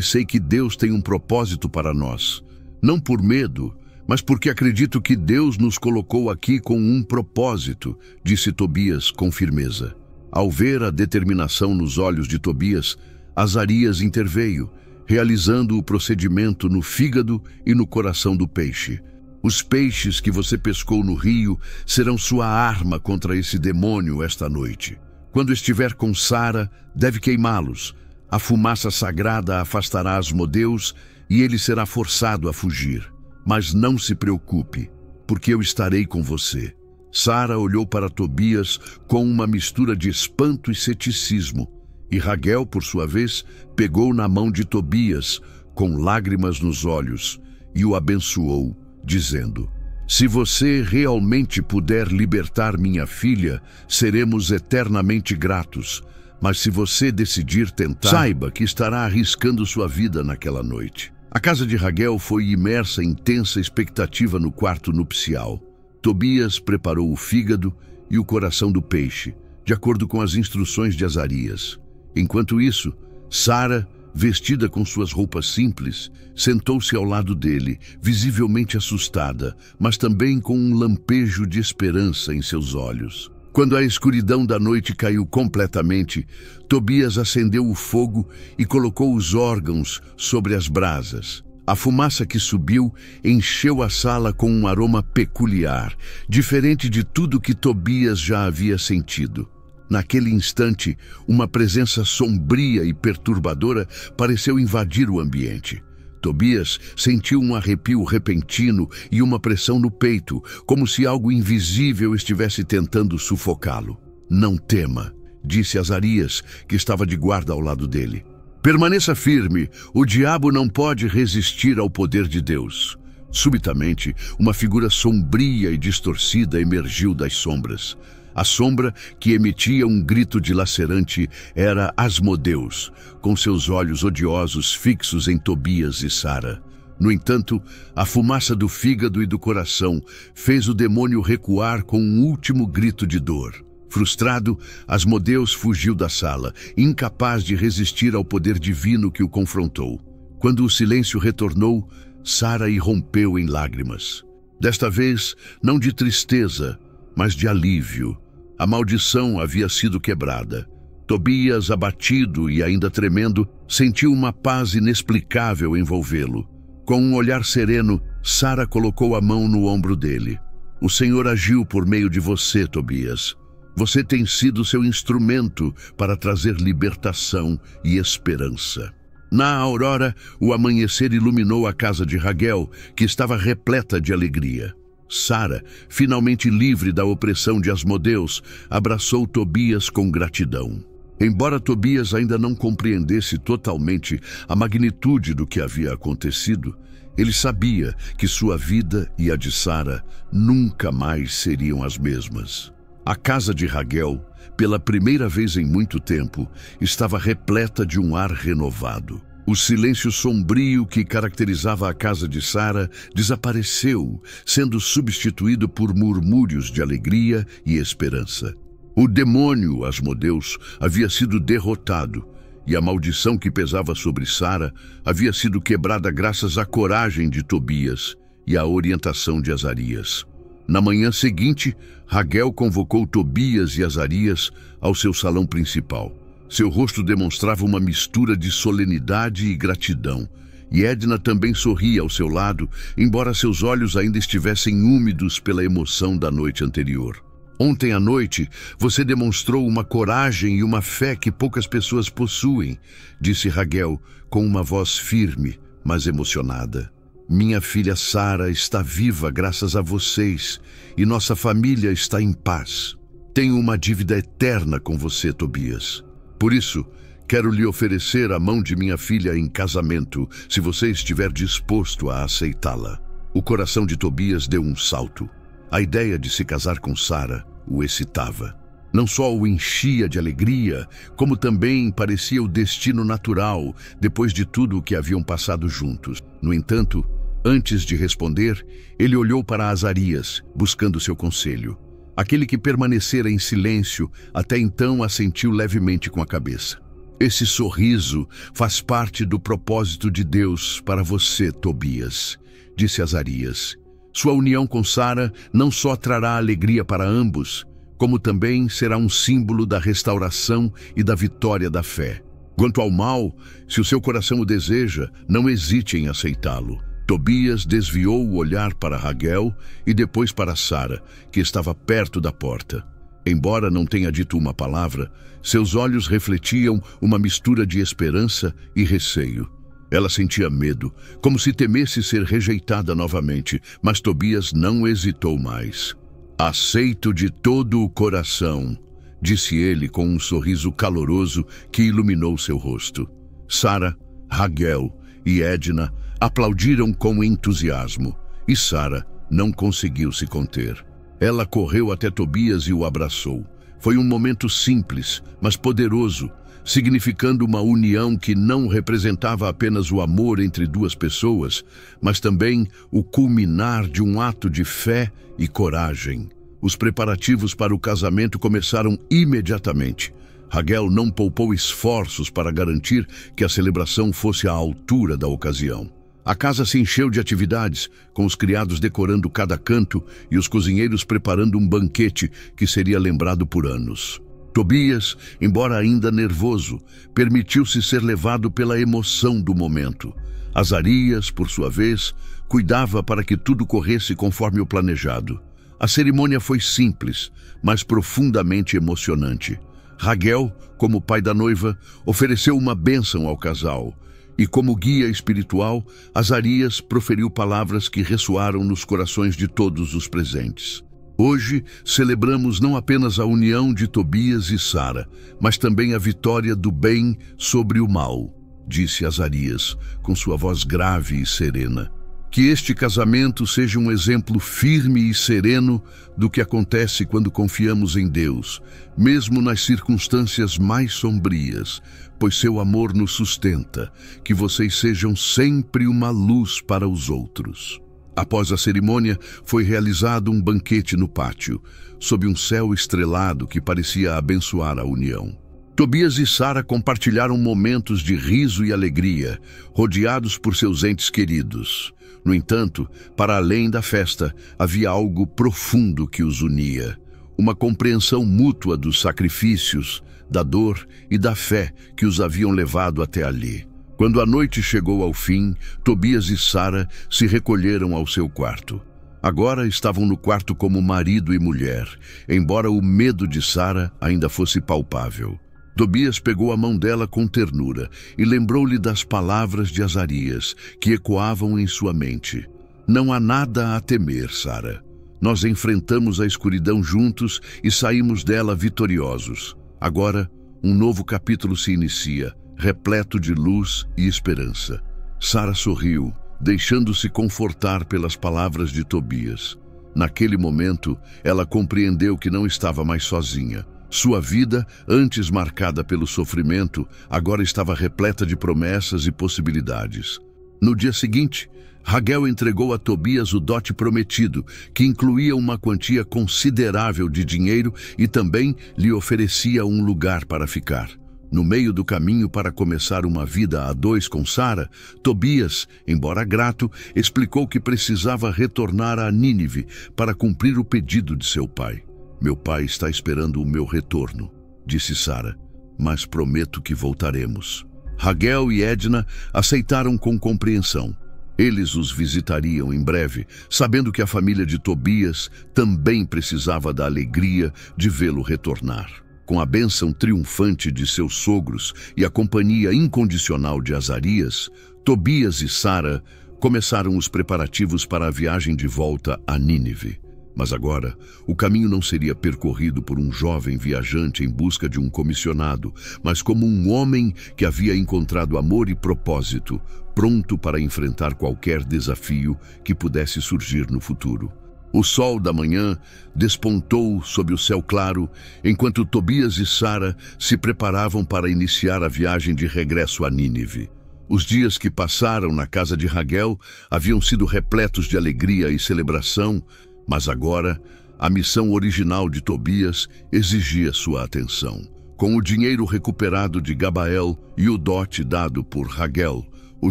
sei que Deus tem um propósito para nós. Não por medo, mas porque acredito que Deus nos colocou aqui com um propósito, disse Tobias com firmeza. Ao ver a determinação nos olhos de Tobias, Azarias interveio, realizando o procedimento no fígado e no coração do peixe. Os peixes que você pescou no rio serão sua arma contra esse demônio esta noite. Quando estiver com Sara, deve queimá-los. A fumaça sagrada afastará Asmodeus e ele será forçado a fugir. Mas não se preocupe, porque eu estarei com você. Sara olhou para Tobias com uma mistura de espanto e ceticismo, e Raguel, por sua vez, pegou na mão de Tobias, com lágrimas nos olhos, e o abençoou, dizendo: se você realmente puder libertar minha filha, seremos eternamente gratos. Mas se você decidir tentar, saiba que estará arriscando sua vida naquela noite. A casa de Raguel foi imersa em tensa expectativa no quarto nupcial. Tobias preparou o fígado e o coração do peixe, de acordo com as instruções de Azarias. Enquanto isso, Sara, vestida com suas roupas simples, sentou-se ao lado dele, visivelmente assustada, mas também com um lampejo de esperança em seus olhos. Quando a escuridão da noite caiu completamente, Tobias acendeu o fogo e colocou os órgãos sobre as brasas. A fumaça que subiu encheu a sala com um aroma peculiar, diferente de tudo que Tobias já havia sentido. Naquele instante, uma presença sombria e perturbadora pareceu invadir o ambiente. Tobias sentiu um arrepio repentino e uma pressão no peito, como se algo invisível estivesse tentando sufocá-lo. Não tema, disse Azarias, que estava de guarda ao lado dele. Permaneça firme, o diabo não pode resistir ao poder de Deus. Subitamente, uma figura sombria e distorcida emergiu das sombras. A sombra, que emitia um grito dilacerante, era Asmodeus, com seus olhos odiosos fixos em Tobias e Sara. No entanto, a fumaça do fígado e do coração fez o demônio recuar com um último grito de dor. Frustrado, Asmodeus fugiu da sala, incapaz de resistir ao poder divino que o confrontou. Quando o silêncio retornou, Sara irrompeu em lágrimas. Desta vez, não de tristeza, mas de alívio. A maldição havia sido quebrada. Tobias, abatido e ainda tremendo, sentiu uma paz inexplicável envolvê-lo. Com um olhar sereno, Sara colocou a mão no ombro dele. O Senhor agiu por meio de você, Tobias. Você tem sido seu instrumento para trazer libertação e esperança. Na aurora, o amanhecer iluminou a casa de Raguel, que estava repleta de alegria. Sara, finalmente livre da opressão de Asmodeus, abraçou Tobias com gratidão. Embora Tobias ainda não compreendesse totalmente a magnitude do que havia acontecido, ele sabia que sua vida e a de Sara nunca mais seriam as mesmas. A casa de Raguel, pela primeira vez em muito tempo, estava repleta de um ar renovado. O silêncio sombrio que caracterizava a casa de Sara desapareceu, sendo substituído por murmúrios de alegria e esperança. O demônio, Asmodeus, havia sido derrotado, e a maldição que pesava sobre Sara havia sido quebrada graças à coragem de Tobias e à orientação de Azarias. Na manhã seguinte, Raguel convocou Tobias e Azarias ao seu salão principal. Seu rosto demonstrava uma mistura de solenidade e gratidão, e Edna também sorria ao seu lado, embora seus olhos ainda estivessem úmidos pela emoção da noite anterior. Ontem à noite, você demonstrou uma coragem e uma fé que poucas pessoas possuem, disse Raguel, com uma voz firme, mas emocionada. Minha filha Sara está viva graças a vocês, e nossa família está em paz. Tenho uma dívida eterna com você, Tobias. Por isso, quero lhe oferecer a mão de minha filha em casamento, se você estiver disposto a aceitá-la. O coração de Tobias deu um salto. A ideia de se casar com Sara o excitava. Não só o enchia de alegria, como também parecia o destino natural, depois de tudo o que haviam passado juntos. No entanto, antes de responder, ele olhou para Azarias, buscando seu conselho. Aquele que permanecera em silêncio até então assentiu levemente com a cabeça. Esse sorriso faz parte do propósito de Deus para você, Tobias, disse Azarias. Sua união com Sara não só trará alegria para ambos, como também será um símbolo da restauração e da vitória da fé. Quanto ao mal, se o seu coração o deseja, não hesite em aceitá-lo. Tobias desviou o olhar para Raguel e depois para Sara, que estava perto da porta. Embora não tenha dito uma palavra, seus olhos refletiam uma mistura de esperança e receio. Ela sentia medo, como se temesse ser rejeitada novamente, mas Tobias não hesitou mais. Aceito de todo o coração, disse ele com um sorriso caloroso que iluminou seu rosto. Sara, Raguel e Edna aplaudiram com entusiasmo, e Sara não conseguiu se conter. Ela correu até Tobias e o abraçou. Foi um momento simples, mas poderoso, significando uma união que não representava apenas o amor entre duas pessoas, mas também o culminar de um ato de fé e coragem. Os preparativos para o casamento começaram imediatamente. Raguel não poupou esforços para garantir que a celebração fosse à altura da ocasião. A casa se encheu de atividades, com os criados decorando cada canto e os cozinheiros preparando um banquete que seria lembrado por anos. Tobias, embora ainda nervoso, permitiu-se ser levado pela emoção do momento. Azarias, por sua vez, cuidava para que tudo corresse conforme o planejado. A cerimônia foi simples, mas profundamente emocionante. Raguel, como pai da noiva, ofereceu uma bênção ao casal, e como guia espiritual, Azarias proferiu palavras que ressoaram nos corações de todos os presentes. Hoje, celebramos não apenas a união de Tobias e Sara, mas também a vitória do bem sobre o mal, disse Azarias, com sua voz grave e serena. Que este casamento seja um exemplo firme e sereno do que acontece quando confiamos em Deus, mesmo nas circunstâncias mais sombrias, pois seu amor nos sustenta. Que vocês sejam sempre uma luz para os outros. Após a cerimônia, foi realizado um banquete no pátio, sob um céu estrelado que parecia abençoar a união. Tobias e Sara compartilharam momentos de riso e alegria, rodeados por seus entes queridos. No entanto, para além da festa, havia algo profundo que os unia. Uma compreensão mútua dos sacrifícios, da dor e da fé que os haviam levado até ali. Quando a noite chegou ao fim, Tobias e Sara se recolheram ao seu quarto. Agora estavam no quarto como marido e mulher, embora o medo de Sara ainda fosse palpável. Tobias pegou a mão dela com ternura e lembrou-lhe das palavras de Azarias, que ecoavam em sua mente. Não há nada a temer, Sara. Nós enfrentamos a escuridão juntos e saímos dela vitoriosos. Agora, um novo capítulo se inicia, repleto de luz e esperança. Sara sorriu, deixando-se confortar pelas palavras de Tobias. Naquele momento, ela compreendeu que não estava mais sozinha. Sua vida, antes marcada pelo sofrimento, agora estava repleta de promessas e possibilidades. No dia seguinte, Raguel entregou a Tobias o dote prometido, que incluía uma quantia considerável de dinheiro e também lhe oferecia um lugar para ficar. No meio do caminho para começar uma vida a dois com Sara, Tobias, embora grato, explicou que precisava retornar a Nínive para cumprir o pedido de seu pai. Meu pai está esperando o meu retorno, disse Sara, mas prometo que voltaremos. Raguel e Edna aceitaram com compreensão. Eles os visitariam em breve, sabendo que a família de Tobias também precisava da alegria de vê-lo retornar. Com a bênção triunfante de seus sogros e a companhia incondicional de Azarias, Tobias e Sara começaram os preparativos para a viagem de volta a Nínive. Mas agora, o caminho não seria percorrido por um jovem viajante em busca de um comissionado, mas como um homem que havia encontrado amor e propósito, pronto para enfrentar qualquer desafio que pudesse surgir no futuro. O sol da manhã despontou sob o céu claro, enquanto Tobias e Sara se preparavam para iniciar a viagem de regresso a Nínive. Os dias que passaram na casa de Raguel haviam sido repletos de alegria e celebração, mas agora a missão original de Tobias exigia sua atenção. Com o dinheiro recuperado de Gabael e o dote dado por Raguel, o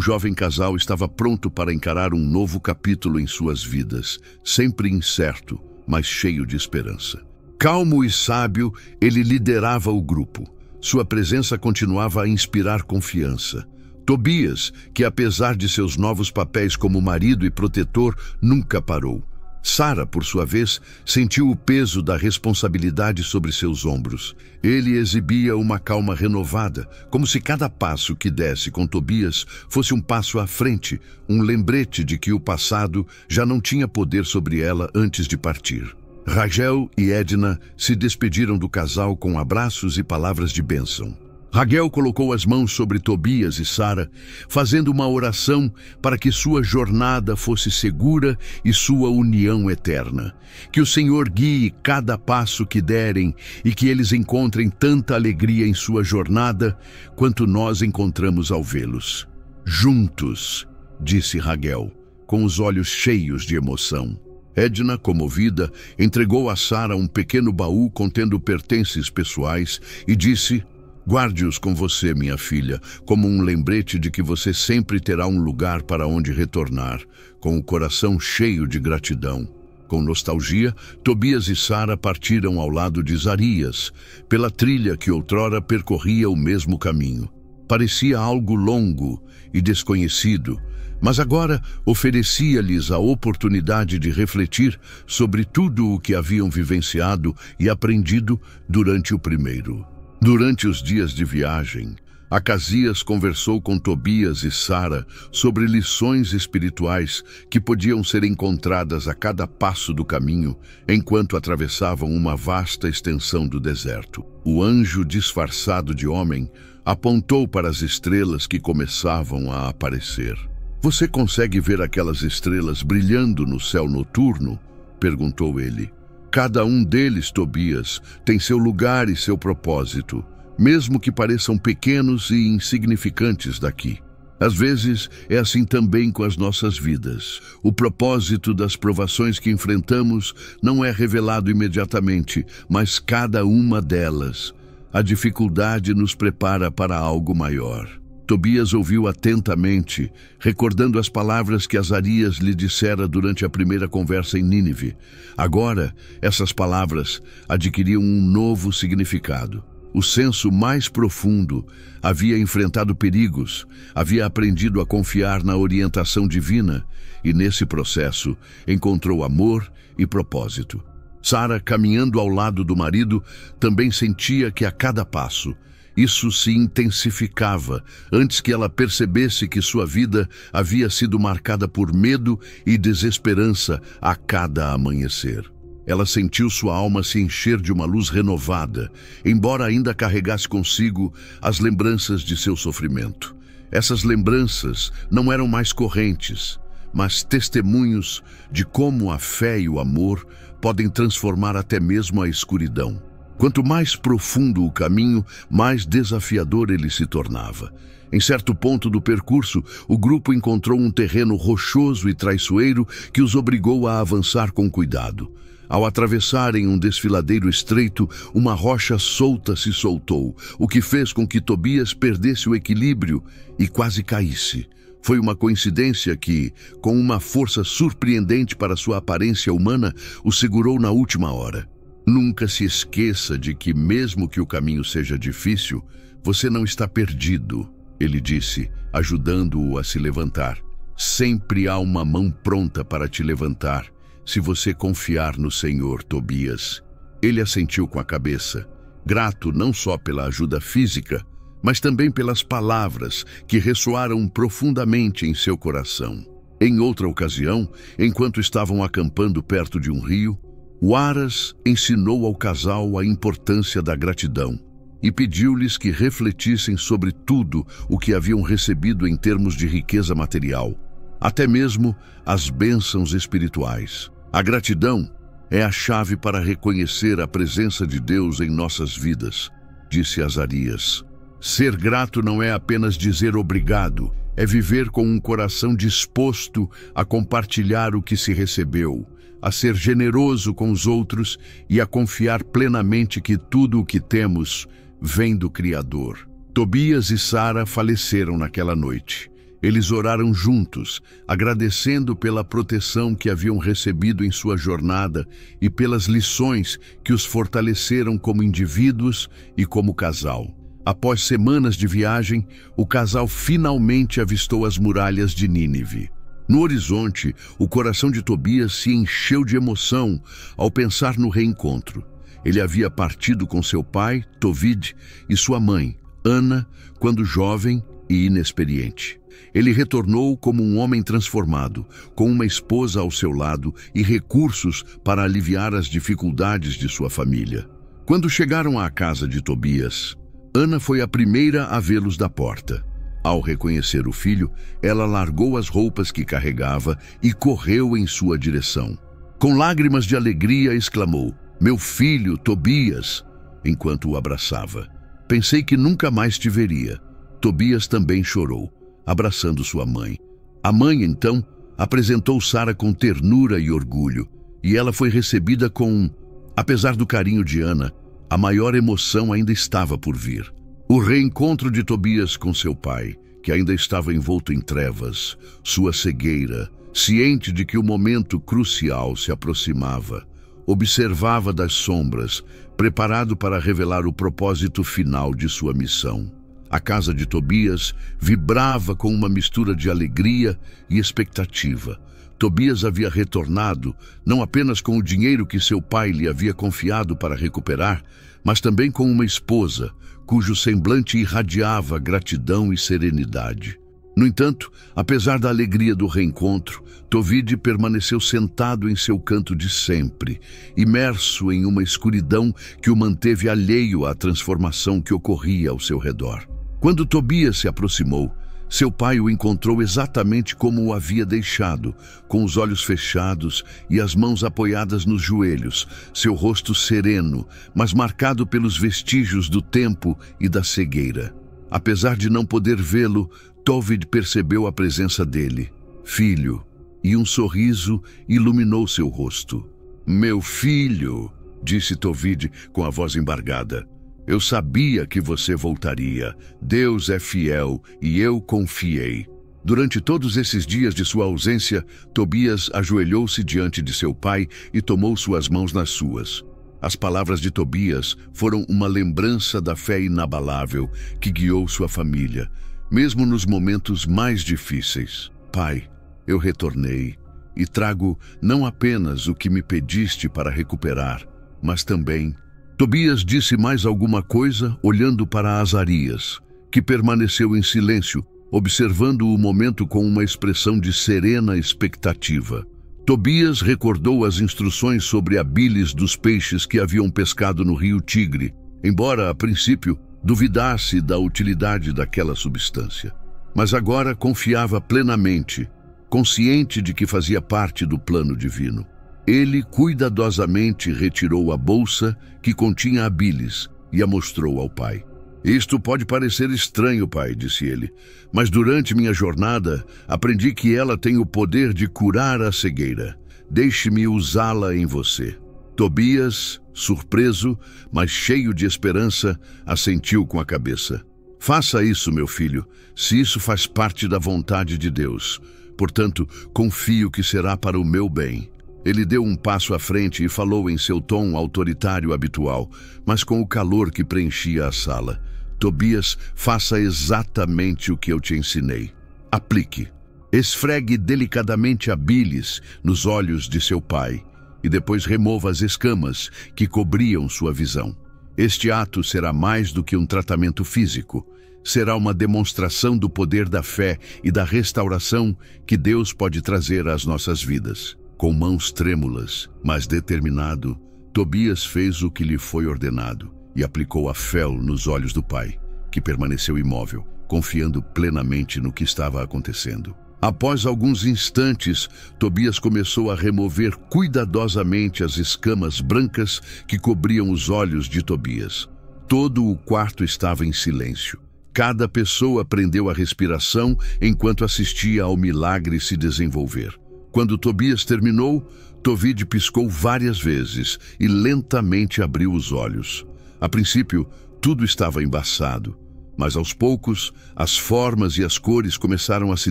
jovem casal estava pronto para encarar um novo capítulo em suas vidas, sempre incerto, mas cheio de esperança. Calmo e sábio, ele liderava o grupo. Sua presença continuava a inspirar confiança. Tobias, que apesar de seus novos papéis como marido e protetor, nunca parou. Sara, por sua vez, sentiu o peso da responsabilidade sobre seus ombros. Ele exibia uma calma renovada, como se cada passo que desse com Tobias fosse um passo à frente, um lembrete de que o passado já não tinha poder sobre ela antes de partir. Raguel e Edna se despediram do casal com abraços e palavras de bênção. Raguel colocou as mãos sobre Tobias e Sara, fazendo uma oração para que sua jornada fosse segura e sua união eterna. Que o Senhor guie cada passo que derem e que eles encontrem tanta alegria em sua jornada quanto nós encontramos ao vê-los. Juntos, disse Raguel, com os olhos cheios de emoção. Edna, comovida, entregou a Sara um pequeno baú contendo pertences pessoais e disse: "Guarde-os com você, minha filha, como um lembrete de que você sempre terá um lugar para onde retornar, com o coração cheio de gratidão." Com nostalgia, Tobias e Sara partiram ao lado de Zarias, pela trilha que outrora percorria o mesmo caminho. Parecia algo longo e desconhecido, mas agora oferecia-lhes a oportunidade de refletir sobre tudo o que haviam vivenciado e aprendido durante o primeiro. Durante os dias de viagem, Acasias conversou com Tobias e Sara sobre lições espirituais que podiam ser encontradas a cada passo do caminho enquanto atravessavam uma vasta extensão do deserto. O anjo disfarçado de homem apontou para as estrelas que começavam a aparecer. "Você consegue ver aquelas estrelas brilhando no céu noturno?" perguntou ele. "Cada um deles, Tobias, tem seu lugar e seu propósito, mesmo que pareçam pequenos e insignificantes daqui. Às vezes, é assim também com as nossas vidas. O propósito das provações que enfrentamos não é revelado imediatamente, mas cada uma delas. A dificuldade nos prepara para algo maior." Tobias ouviu atentamente, recordando as palavras que Azarias lhe dissera durante a primeira conversa em Nínive. Agora, essas palavras adquiriam um novo significado. O senso mais profundo havia enfrentado perigos, havia aprendido a confiar na orientação divina e, nesse processo, encontrou amor e propósito. Sara, caminhando ao lado do marido, também sentia que a cada passo isso se intensificava antes que ela percebesse que sua vida havia sido marcada por medo e desesperança a cada amanhecer. Ela sentiu sua alma se encher de uma luz renovada, embora ainda carregasse consigo as lembranças de seu sofrimento. Essas lembranças não eram mais correntes, mas testemunhos de como a fé e o amor podem transformar até mesmo a escuridão. Quanto mais profundo o caminho, mais desafiador ele se tornava. Em certo ponto do percurso, o grupo encontrou um terreno rochoso e traiçoeiro que os obrigou a avançar com cuidado. Ao atravessarem um desfiladeiro estreito, uma rocha solta se soltou, o que fez com que Tobias perdesse o equilíbrio e quase caísse. Foi uma coincidência que, com uma força surpreendente para sua aparência humana, o segurou na última hora. Nunca se esqueça de que, mesmo que o caminho seja difícil, você não está perdido, ele disse, ajudando-o a se levantar. Sempre há uma mão pronta para te levantar, se você confiar no Senhor, Tobias. Ele assentiu com a cabeça, grato não só pela ajuda física, mas também pelas palavras que ressoaram profundamente em seu coração. Em outra ocasião, enquanto estavam acampando perto de um rio, o Aras ensinou ao casal a importância da gratidão e pediu-lhes que refletissem sobre tudo o que haviam recebido em termos de riqueza material, até mesmo as bênçãos espirituais. A gratidão é a chave para reconhecer a presença de Deus em nossas vidas, disse Azarias. Ser grato não é apenas dizer obrigado, é viver com um coração disposto a compartilhar o que se recebeu, a ser generoso com os outros e a confiar plenamente que tudo o que temos vem do Criador. Tobias e Sara faleceram naquela noite. Eles oraram juntos, agradecendo pela proteção que haviam recebido em sua jornada e pelas lições que os fortaleceram como indivíduos e como casal. Após semanas de viagem, o casal finalmente avistou as muralhas de Nínive. No horizonte, o coração de Tobias se encheu de emoção ao pensar no reencontro. Ele havia partido com seu pai, Tovid, e sua mãe, Ana, quando jovem e inexperiente. Ele retornou como um homem transformado, com uma esposa ao seu lado e recursos para aliviar as dificuldades de sua família. Quando chegaram à casa de Tobias, Ana foi a primeira a vê-los da porta. Ao reconhecer o filho, ela largou as roupas que carregava e correu em sua direção. Com lágrimas de alegria, exclamou: "Meu filho, Tobias!", enquanto o abraçava. "Pensei que nunca mais te veria." Tobias também chorou, abraçando sua mãe. A mãe, então, apresentou Sara com ternura e orgulho, e ela foi recebida com... Apesar do carinho de Ana, a maior emoção ainda estava por vir. O reencontro de Tobias com seu pai, que ainda estava envolto em trevas, sua cegueira, ciente de que o momento crucial se aproximava, observava das sombras, preparado para revelar o propósito final de sua missão. A casa de Tobias vibrava com uma mistura de alegria e expectativa. Tobias havia retornado, não apenas com o dinheiro que seu pai lhe havia confiado para recuperar, mas também com uma esposa, cujo semblante irradiava gratidão e serenidade. No entanto, apesar da alegria do reencontro, Tovid permaneceu sentado em seu canto de sempre, imerso em uma escuridão que o manteve alheio à transformação que ocorria ao seu redor. Quando Tobias se aproximou, seu pai o encontrou exatamente como o havia deixado, com os olhos fechados e as mãos apoiadas nos joelhos, seu rosto sereno, mas marcado pelos vestígios do tempo e da cegueira. Apesar de não poder vê-lo, Tovid percebeu a presença dele, filho, e um sorriso iluminou seu rosto. "Meu filho", disse Tovid com a voz embargada, "eu sabia que você voltaria. Deus é fiel e eu confiei." Durante todos esses dias de sua ausência, Tobias ajoelhou-se diante de seu pai e tomou suas mãos nas suas. As palavras de Tobias foram uma lembrança da fé inabalável que guiou sua família, mesmo nos momentos mais difíceis. "Pai, eu retornei e trago não apenas o que me pediste para recuperar, mas também..." Tobias disse mais alguma coisa olhando para Azarias, que permaneceu em silêncio, observando o momento com uma expressão de serena expectativa. Tobias recordou as instruções sobre a bilis dos peixes que haviam pescado no rio Tigre, embora, a princípio, duvidasse da utilidade daquela substância. Mas agora confiava plenamente, consciente de que fazia parte do plano divino. Ele cuidadosamente retirou a bolsa que continha a bilis e a mostrou ao pai. "Isto pode parecer estranho, pai", disse ele, "mas durante minha jornada aprendi que ela tem o poder de curar a cegueira. Deixe-me usá-la em você." Tobias, surpreso, mas cheio de esperança, assentiu com a cabeça. "Faça isso, meu filho, se isso faz parte da vontade de Deus. Portanto, confio que será para o meu bem." Ele deu um passo à frente e falou em seu tom autoritário habitual, mas com o calor que preenchia a sala. "Tobias, faça exatamente o que eu te ensinei. Aplique. Esfregue delicadamente a bilis nos olhos de seu pai e depois remova as escamas que cobriam sua visão. Este ato será mais do que um tratamento físico. Será uma demonstração do poder da fé e da restauração que Deus pode trazer às nossas vidas." Com mãos trêmulas, mas determinado, Tobias fez o que lhe foi ordenado e aplicou a fel nos olhos do pai, que permaneceu imóvel, confiando plenamente no que estava acontecendo. Após alguns instantes, Tobias começou a remover cuidadosamente as escamas brancas que cobriam os olhos de Tobias. Todo o quarto estava em silêncio. Cada pessoa prendeu a respiração enquanto assistia ao milagre se desenvolver. Quando Tobias terminou, Tovide piscou várias vezes e lentamente abriu os olhos. A princípio, tudo estava embaçado, mas aos poucos, as formas e as cores começaram a se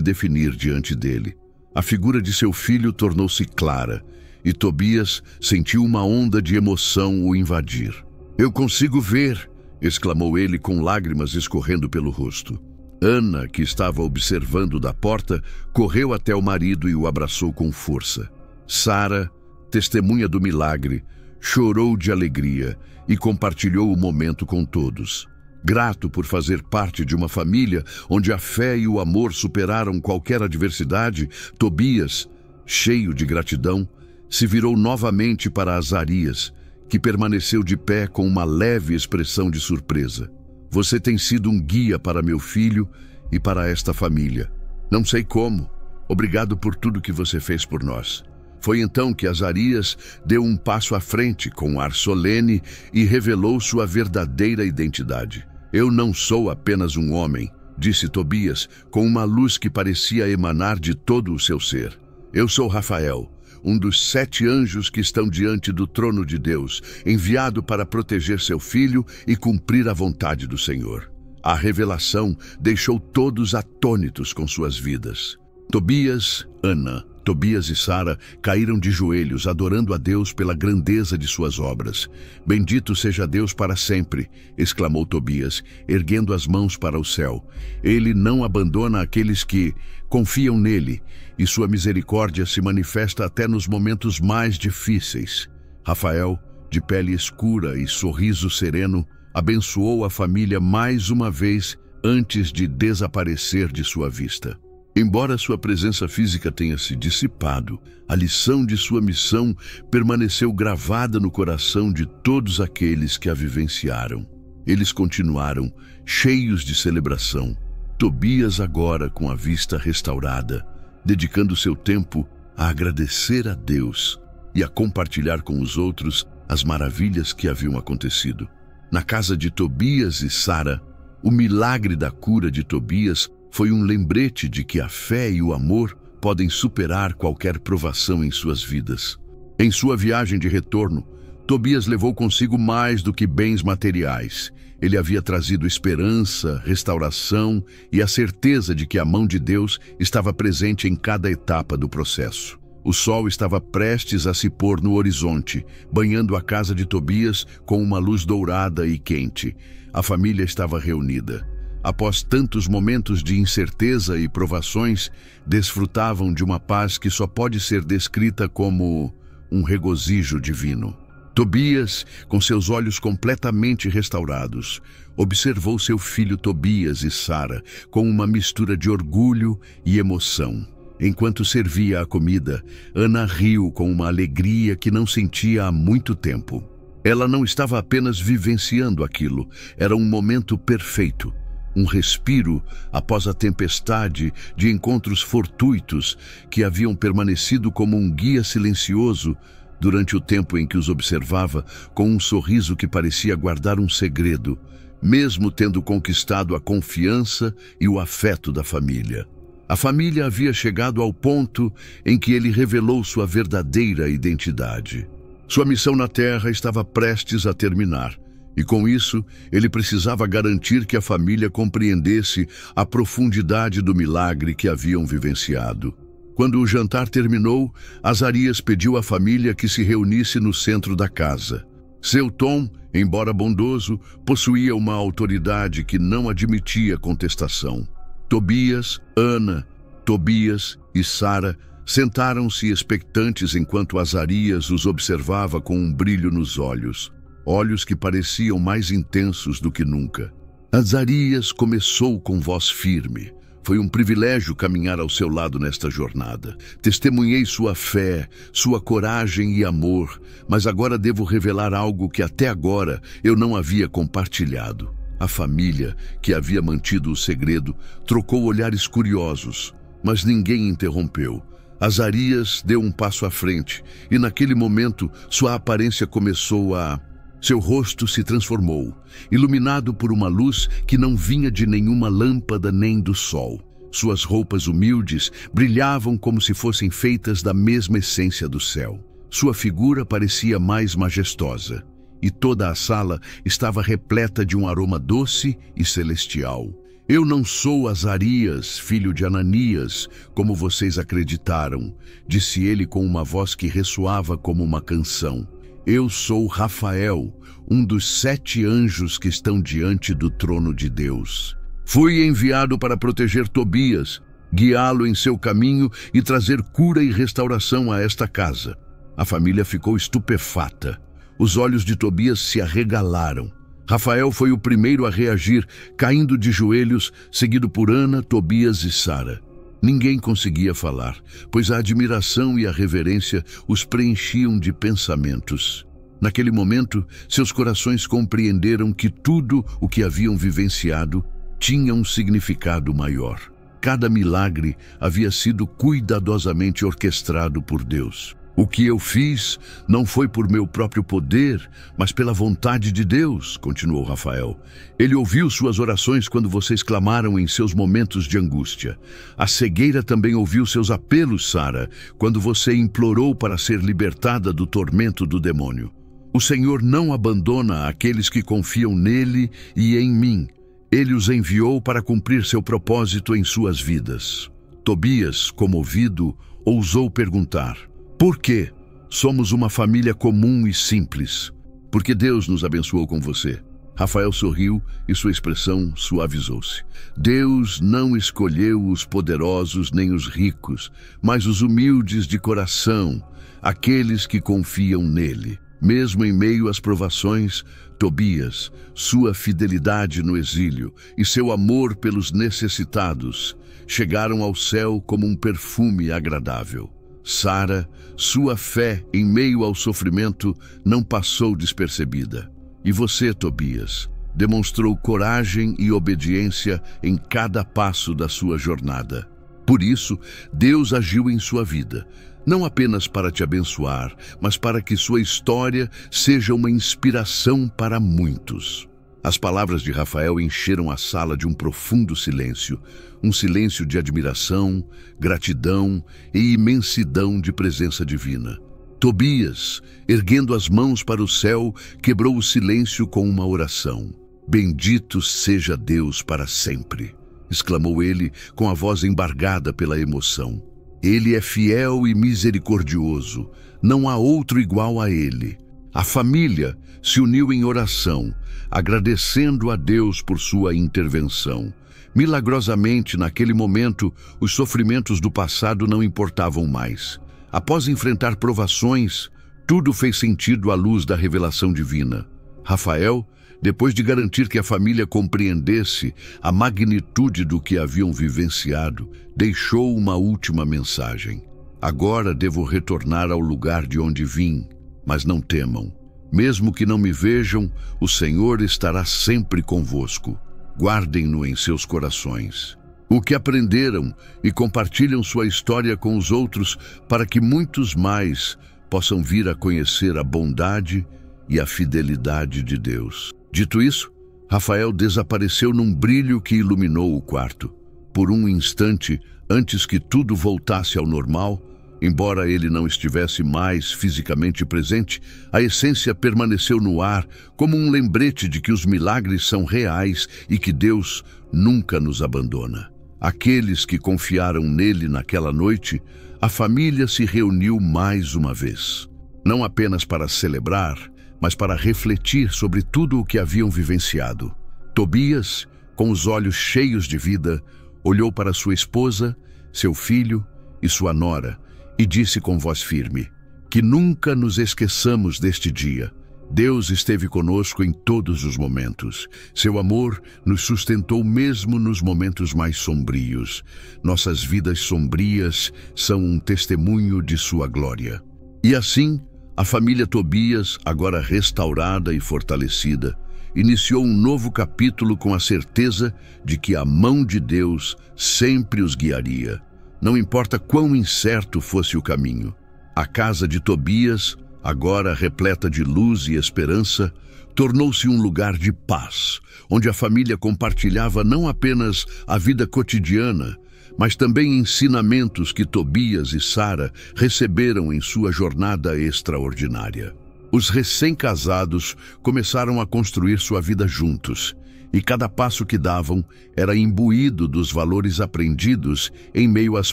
definir diante dele. A figura de seu filho tornou-se clara, e Tobias sentiu uma onda de emoção o invadir. "Eu consigo ver!" exclamou ele com lágrimas escorrendo pelo rosto. Ana, que estava observando da porta, correu até o marido e o abraçou com força. Sara, testemunha do milagre, chorou de alegria e compartilhou o momento com todos. Grato por fazer parte de uma família onde a fé e o amor superaram qualquer adversidade, Tobias, cheio de gratidão, se virou novamente para Azarias, que permaneceu de pé com uma leve expressão de surpresa. "Você tem sido um guia para meu filho e para esta família. Não sei como. Obrigado por tudo que você fez por nós." Foi então que Azarias deu um passo à frente com um ar solene e revelou sua verdadeira identidade. "Eu não sou apenas um homem", disse Tobias, com uma luz que parecia emanar de todo o seu ser. "Eu sou Rafael, um dos 7 anjos que estão diante do trono de Deus, enviado para proteger seu filho e cumprir a vontade do Senhor." A revelação deixou todos atônitos com suas vidas. Tobias, Ana, Tobias e Sara caíram de joelhos, adorando a Deus pela grandeza de suas obras. "Bendito seja Deus para sempre", exclamou Tobias, erguendo as mãos para o céu. "Ele não abandona aqueles que confiam nele, e sua misericórdia se manifesta até nos momentos mais difíceis." Rafael, de pele escura e sorriso sereno, abençoou a família mais uma vez antes de desaparecer de sua vista. Embora sua presença física tenha se dissipado, a lição de sua missão permaneceu gravada no coração de todos aqueles que a vivenciaram. Eles continuaram cheios de celebração. Tobias agora com a vista restaurada, dedicando seu tempo a agradecer a Deus e a compartilhar com os outros as maravilhas que haviam acontecido. Na casa de Tobias e Sara, o milagre da cura de Tobias foi um lembrete de que a fé e o amor podem superar qualquer provação em suas vidas. Em sua viagem de retorno, Tobias levou consigo mais do que bens materiais. Ele havia trazido esperança, restauração e a certeza de que a mão de Deus estava presente em cada etapa do processo. O sol estava prestes a se pôr no horizonte, banhando a casa de Tobias com uma luz dourada e quente. A família estava reunida. Após tantos momentos de incerteza e provações, desfrutavam de uma paz que só pode ser descrita como um regozijo divino. Tobias, com seus olhos completamente restaurados, observou seu filho Tobias e Sara com uma mistura de orgulho e emoção. Enquanto servia a comida, Ana riu com uma alegria que não sentia há muito tempo. Ela não estava apenas vivenciando aquilo, era um momento perfeito. Um respiro após a tempestade de encontros fortuitos que haviam permanecido como um guia silencioso durante o tempo em que os observava, com um sorriso que parecia guardar um segredo, mesmo tendo conquistado a confiança e o afeto da família. A família havia chegado ao ponto em que ele revelou sua verdadeira identidade. Sua missão na Terra estava prestes a terminar. E com isso, ele precisava garantir que a família compreendesse a profundidade do milagre que haviam vivenciado. Quando o jantar terminou, Azarias pediu à família que se reunisse no centro da casa. Seu tom, embora bondoso, possuía uma autoridade que não admitia contestação. Tobias, Ana, Tobias e Sara sentaram-se expectantes enquanto Azarias os observava com um brilho nos olhos. Olhos que pareciam mais intensos do que nunca. Azarias começou com voz firme. Foi um privilégio caminhar ao seu lado nesta jornada. Testemunhei sua fé, sua coragem e amor, mas agora devo revelar algo que até agora eu não havia compartilhado. A família, que havia mantido o segredo, trocou olhares curiosos. Mas ninguém interrompeu. Azarias deu um passo à frente, e naquele momento sua aparência começou a... Seu rosto se transformou, iluminado por uma luz que não vinha de nenhuma lâmpada nem do sol. Suas roupas humildes brilhavam como se fossem feitas da mesma essência do céu. Sua figura parecia mais majestosa, e toda a sala estava repleta de um aroma doce e celestial. Eu não sou Azarias, filho de Ananias, como vocês acreditaram, disse ele com uma voz que ressoava como uma canção. Eu sou Rafael, um dos 7 anjos que estão diante do trono de Deus. Fui enviado para proteger Tobias, guiá-lo em seu caminho e trazer cura e restauração a esta casa. A família ficou estupefata. Os olhos de Tobias se arregalaram. Rafael foi o primeiro a reagir, caindo de joelhos, seguido por Ana, Tobias e Sara. Ninguém conseguia falar, pois a admiração e a reverência os preenchiam de pensamentos. Naquele momento, seus corações compreenderam que tudo o que haviam vivenciado tinha um significado maior. Cada milagre havia sido cuidadosamente orquestrado por Deus. O que eu fiz não foi por meu próprio poder, mas pela vontade de Deus, continuou Rafael. Ele ouviu suas orações quando vocês clamaram em seus momentos de angústia. A cegueira também ouviu seus apelos, Sara, quando você implorou para ser libertada do tormento do demônio. O Senhor não abandona aqueles que confiam nele e em mim. Ele os enviou para cumprir seu propósito em suas vidas. Tobias, comovido, ousou perguntar: por quê? Somos uma família comum e simples. Porque Deus nos abençoou com você. Rafael sorriu e sua expressão suavizou-se. Deus não escolheu os poderosos nem os ricos, mas os humildes de coração, aqueles que confiam nele. Mesmo em meio às provações, Tobias, sua fidelidade no exílio e seu amor pelos necessitados chegaram ao céu como um perfume agradável. Sara, sua fé em meio ao sofrimento não passou despercebida. E você, Tobias, demonstrou coragem e obediência em cada passo da sua jornada. Por isso, Deus agiu em sua vida, não apenas para te abençoar, mas para que sua história seja uma inspiração para muitos. As palavras de Rafael encheram a sala de um profundo silêncio, um silêncio de admiração, gratidão e imensidão de presença divina. Tobias, erguendo as mãos para o céu, quebrou o silêncio com uma oração. Bendito seja Deus para sempre, exclamou ele com a voz embargada pela emoção. Ele é fiel e misericordioso, não há outro igual a ele. A família se uniu em oração, agradecendo a Deus por sua intervenção. Milagrosamente, naquele momento, os sofrimentos do passado não importavam mais. Após enfrentar provações, tudo fez sentido à luz da revelação divina. Rafael, depois de garantir que a família compreendesse a magnitude do que haviam vivenciado, deixou uma última mensagem. Agora devo retornar ao lugar de onde vim, mas não temam. Mesmo que não me vejam, o Senhor estará sempre convosco. Guardem-no em seus corações. O que aprenderam e compartilham sua história com os outros para que muitos mais possam vir a conhecer a bondade e a fidelidade de Deus. Dito isso, Rafael desapareceu num brilho que iluminou o quarto. Por um instante, antes que tudo voltasse ao normal, embora ele não estivesse mais fisicamente presente, a essência permaneceu no ar como um lembrete de que os milagres são reais e que Deus nunca nos abandona. Aqueles que confiaram nele naquela noite, a família se reuniu mais uma vez. Não apenas para celebrar, mas para refletir sobre tudo o que haviam vivenciado. Tobias, com os olhos cheios de vida, olhou para sua esposa, seu filho e sua nora, e disse com voz firme: que nunca nos esqueçamos deste dia. Deus esteve conosco em todos os momentos. Seu amor nos sustentou mesmo nos momentos mais sombrios. Nossas vidas sombrias são um testemunho de sua glória. E assim, a família Tobias, agora restaurada e fortalecida, iniciou um novo capítulo com a certeza de que a mão de Deus sempre os guiaria. não importa quão incerto fosse o caminho. A casa de Tobias, agora repleta de luz e esperança, tornou-se um lugar de paz, onde a família compartilhava não apenas a vida cotidiana, mas também ensinamentos que Tobias e Sara receberam em sua jornada extraordinária. Os recém-casados começaram a construir sua vida juntos, e cada passo que davam era imbuído dos valores aprendidos em meio às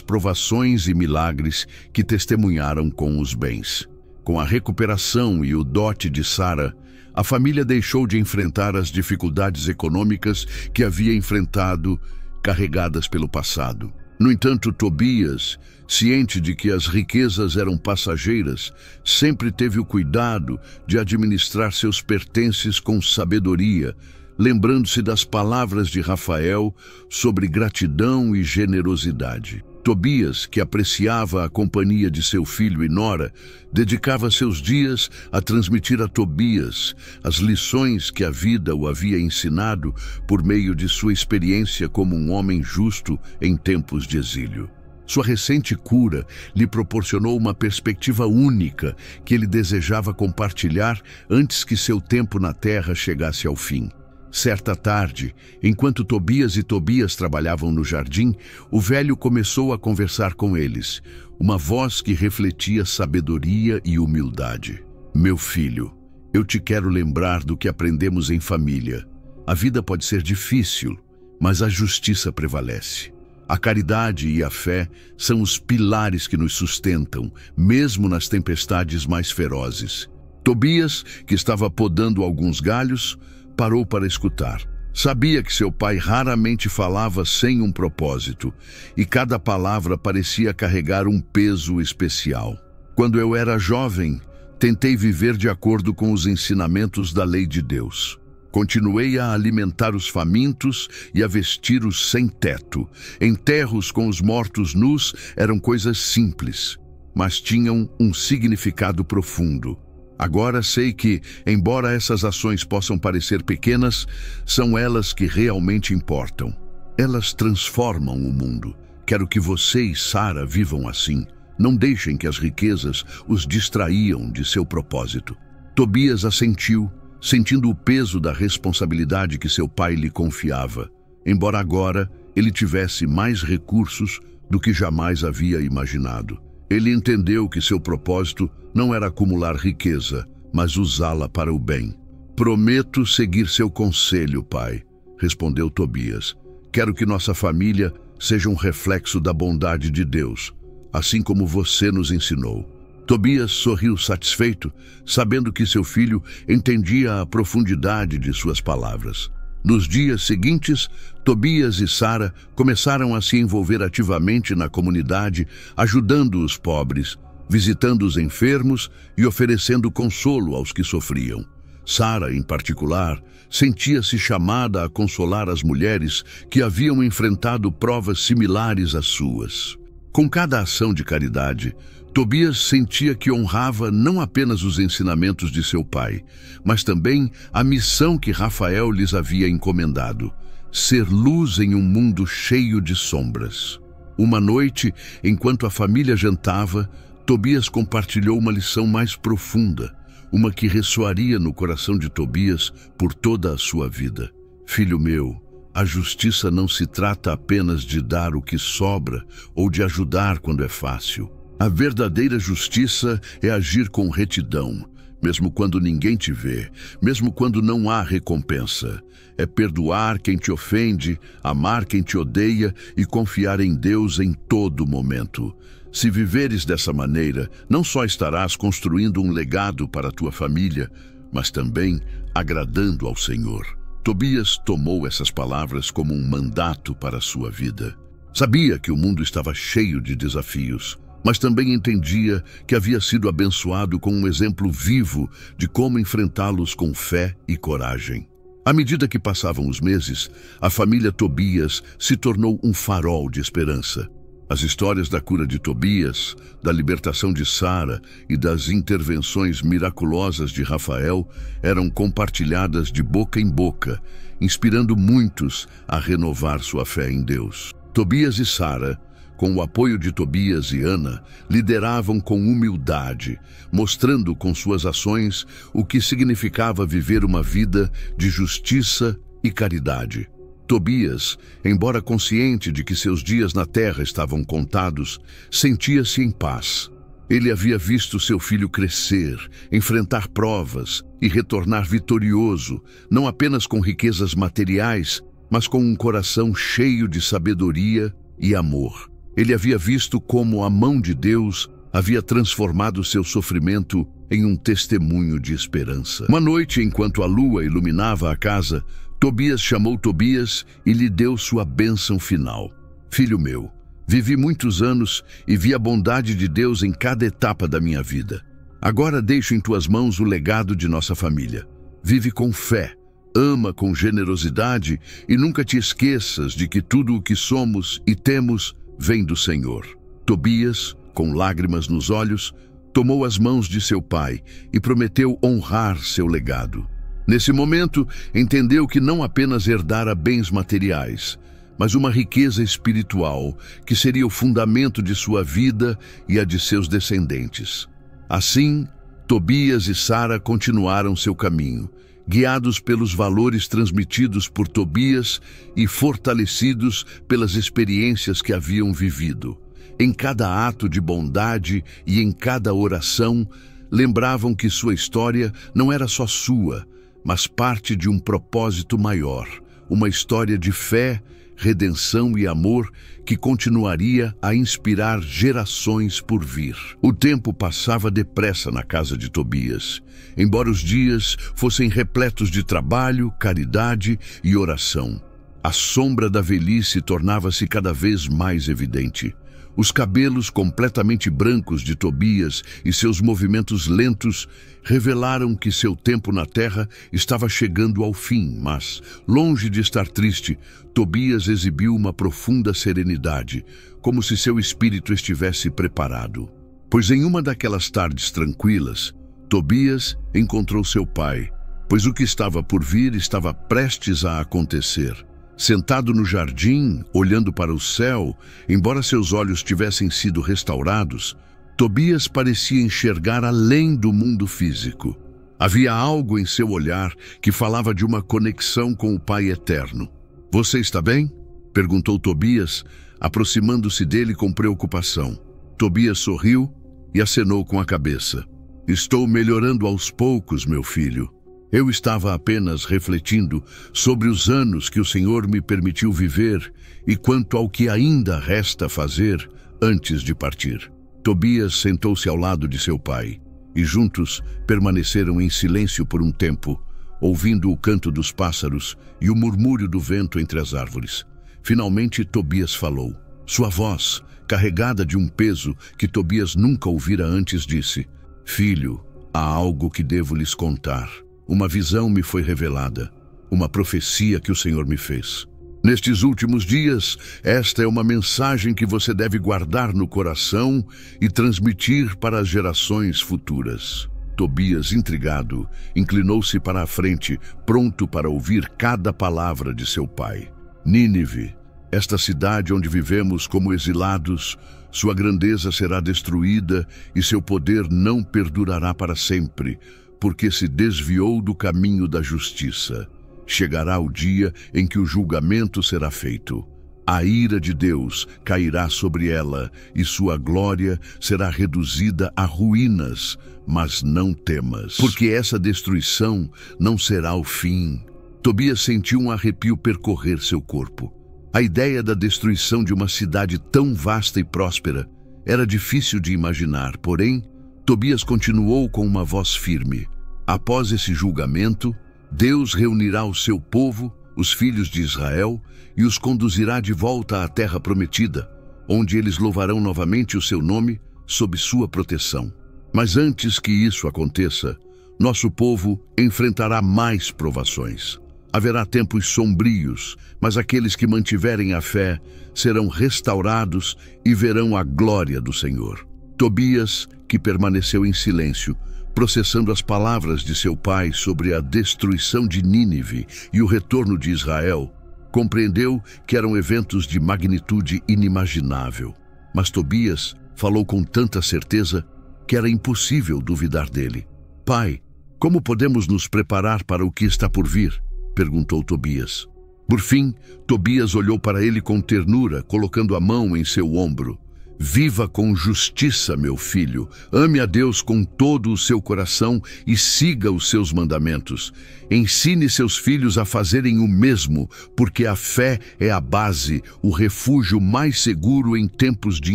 provações e milagres que testemunharam com os bens. Com a recuperação e o dote de Sara, a família deixou de enfrentar as dificuldades econômicas que havia enfrentado, carregadas pelo passado. No entanto, Tobias, ciente de que as riquezas eram passageiras, sempre teve o cuidado de administrar seus pertences com sabedoria, lembrando-se das palavras de Rafael sobre gratidão e generosidade. Tobias, que apreciava a companhia de seu filho e nora, dedicava seus dias a transmitir a Tobias as lições que a vida o havia ensinado por meio de sua experiência como um homem justo em tempos de exílio. Sua recente cura lhe proporcionou uma perspectiva única que ele desejava compartilhar antes que seu tempo na terra chegasse ao fim. Certa tarde, enquanto Tobias e Tobias trabalhavam no jardim, o velho começou a conversar com eles, uma voz que refletia sabedoria e humildade. Meu filho, eu te quero lembrar do que aprendemos em família. A vida pode ser difícil, mas a justiça prevalece. A caridade e a fé são os pilares que nos sustentam, mesmo nas tempestades mais ferozes. Tobias, que estava podando alguns galhos, parou para escutar. Sabia que seu pai raramente falava sem um propósito, e cada palavra parecia carregar um peso especial. Quando eu era jovem, tentei viver de acordo com os ensinamentos da lei de Deus. Continuei a alimentar os famintos e a vestir os sem teto. Enterros com os mortos nus eram coisas simples, mas tinham um significado profundo. Agora sei que, embora essas ações possam parecer pequenas, são elas que realmente importam. Elas transformam o mundo. Quero que você e Sara vivam assim. Não deixem que as riquezas os distraíam de seu propósito. Tobias assentiu, sentindo o peso da responsabilidade que seu pai lhe confiava, embora agora ele tivesse mais recursos do que jamais havia imaginado. Ele entendeu que seu propósito não era acumular riqueza, mas usá-la para o bem. Prometo seguir seu conselho, pai, respondeu Tobias. Quero que nossa família seja um reflexo da bondade de Deus, assim como você nos ensinou. Tobias sorriu satisfeito, sabendo que seu filho entendia a profundidade de suas palavras. Nos dias seguintes, Tobias e Sara começaram a se envolver ativamente na comunidade, ajudando os pobres, visitando os enfermos e oferecendo consolo aos que sofriam. Sara, em particular, sentia-se chamada a consolar as mulheres que haviam enfrentado provas similares às suas. Com cada ação de caridade, Tobias sentia que honrava não apenas os ensinamentos de seu pai, mas também a missão que Rafael lhes havia encomendado: ser luz em um mundo cheio de sombras. Uma noite, enquanto a família jantava, Tobias compartilhou uma lição mais profunda, uma que ressoaria no coração de Tobias por toda a sua vida. Filho meu, a justiça não se trata apenas de dar o que sobra ou de ajudar quando é fácil. A verdadeira justiça é agir com retidão, mesmo quando ninguém te vê, mesmo quando não há recompensa. É perdoar quem te ofende, amar quem te odeia e confiar em Deus em todo momento. Se viveres dessa maneira, não só estarás construindo um legado para a tua família, mas também agradando ao Senhor. Tobias tomou essas palavras como um mandato para a sua vida. Sabia que o mundo estava cheio de desafios, mas também entendia que havia sido abençoado com um exemplo vivo de como enfrentá-los com fé e coragem. À medida que passavam os meses, a família Tobias se tornou um farol de esperança. As histórias da cura de Tobias, da libertação de Sara e das intervenções miraculosas de Rafael eram compartilhadas de boca em boca, inspirando muitos a renovar sua fé em Deus. Tobias e Sara com o apoio de Tobias e Ana, lideravam com humildade, mostrando com suas ações o que significava viver uma vida de justiça e caridade. Tobias, embora consciente de que seus dias na terra estavam contados, sentia-se em paz. Ele havia visto seu filho crescer, enfrentar provas e retornar vitorioso, não apenas com riquezas materiais, mas com um coração cheio de sabedoria e amor. Ele havia visto como a mão de Deus havia transformado seu sofrimento em um testemunho de esperança. Uma noite, enquanto a lua iluminava a casa, Tobias chamou Tobias e lhe deu sua bênção final. Filho meu, vivi muitos anos e vi a bondade de Deus em cada etapa da minha vida. Agora deixo em tuas mãos o legado de nossa família. Vive com fé, ama com generosidade e nunca te esqueças de que tudo o que somos e temos vem do Senhor. Tobias, com lágrimas nos olhos, tomou as mãos de seu pai e prometeu honrar seu legado. Nesse momento, entendeu que não apenas herdara bens materiais, mas uma riqueza espiritual que seria o fundamento de sua vida e a de seus descendentes. Assim, Tobias e Sara continuaram seu caminho, guiados pelos valores transmitidos por Tobias e fortalecidos pelas experiências que haviam vivido. Em cada ato de bondade e em cada oração, lembravam que sua história não era só sua, mas parte de um propósito maior, uma história de fé, redenção e amor que continuaria a inspirar gerações por vir. O tempo passava depressa na casa de Tobias, embora os dias fossem repletos de trabalho, caridade e oração. A sombra da velhice tornava-se cada vez mais evidente. Os cabelos completamente brancos de Tobias e seus movimentos lentos revelaram que seu tempo na terra estava chegando ao fim, mas, longe de estar triste, Tobias exibiu uma profunda serenidade, como se seu espírito estivesse preparado. Pois em uma daquelas tardes tranquilas, Tobias encontrou seu pai, pois o que estava por vir estava prestes a acontecer. Sentado no jardim, olhando para o céu, embora seus olhos tivessem sido restaurados, Tobias parecia enxergar além do mundo físico. Havia algo em seu olhar que falava de uma conexão com o Pai Eterno. "Você está bem?" perguntou Tobias, aproximando-se dele com preocupação. Tobias sorriu e acenou com a cabeça. "Estou melhorando aos poucos, meu filho. Eu estava apenas refletindo sobre os anos que o Senhor me permitiu viver e quanto ao que ainda resta fazer antes de partir." Tobias sentou-se ao lado de seu pai e juntos permaneceram em silêncio por um tempo, ouvindo o canto dos pássaros e o murmúrio do vento entre as árvores. Finalmente Tobias falou. Sua voz, carregada de um peso que Tobias nunca ouvira antes, disse: "Filho, há algo que devo lhes contar. Uma visão me foi revelada, uma profecia que o Senhor me fez. Nestes últimos dias, esta é uma mensagem que você deve guardar no coração e transmitir para as gerações futuras." Tobias, intrigado, inclinou-se para a frente, pronto para ouvir cada palavra de seu pai. "Nínive, esta cidade onde vivemos como exilados, sua grandeza será destruída e seu poder não perdurará para sempre, porque se desviou do caminho da justiça. Chegará o dia em que o julgamento será feito. A ira de Deus cairá sobre ela e sua glória será reduzida a ruínas, mas não temas, porque essa destruição não será o fim." Tobias sentiu um arrepio percorrer seu corpo. A ideia da destruição de uma cidade tão vasta e próspera era difícil de imaginar, porém, Tobias continuou com uma voz firme. "Após esse julgamento, Deus reunirá o seu povo, os filhos de Israel, e os conduzirá de volta à terra prometida, onde eles louvarão novamente o seu nome sob sua proteção. Mas antes que isso aconteça, nosso povo enfrentará mais provações. Haverá tempos sombrios, mas aqueles que mantiverem a fé serão restaurados e verão a glória do Senhor." Tobias, que permaneceu em silêncio, processando as palavras de seu pai sobre a destruição de Nínive e o retorno de Israel, compreendeu que eram eventos de magnitude inimaginável. Mas Tobias falou com tanta certeza que era impossível duvidar dele. Pai, como podemos nos preparar para o que está por vir? Perguntou Tobias. Por fim, Tobias olhou para ele com ternura, colocando a mão em seu ombro. Viva com justiça, meu filho. Ame a Deus com todo o seu coração e siga os seus mandamentos. Ensine seus filhos a fazerem o mesmo, porque a fé é a base, o refúgio mais seguro em tempos de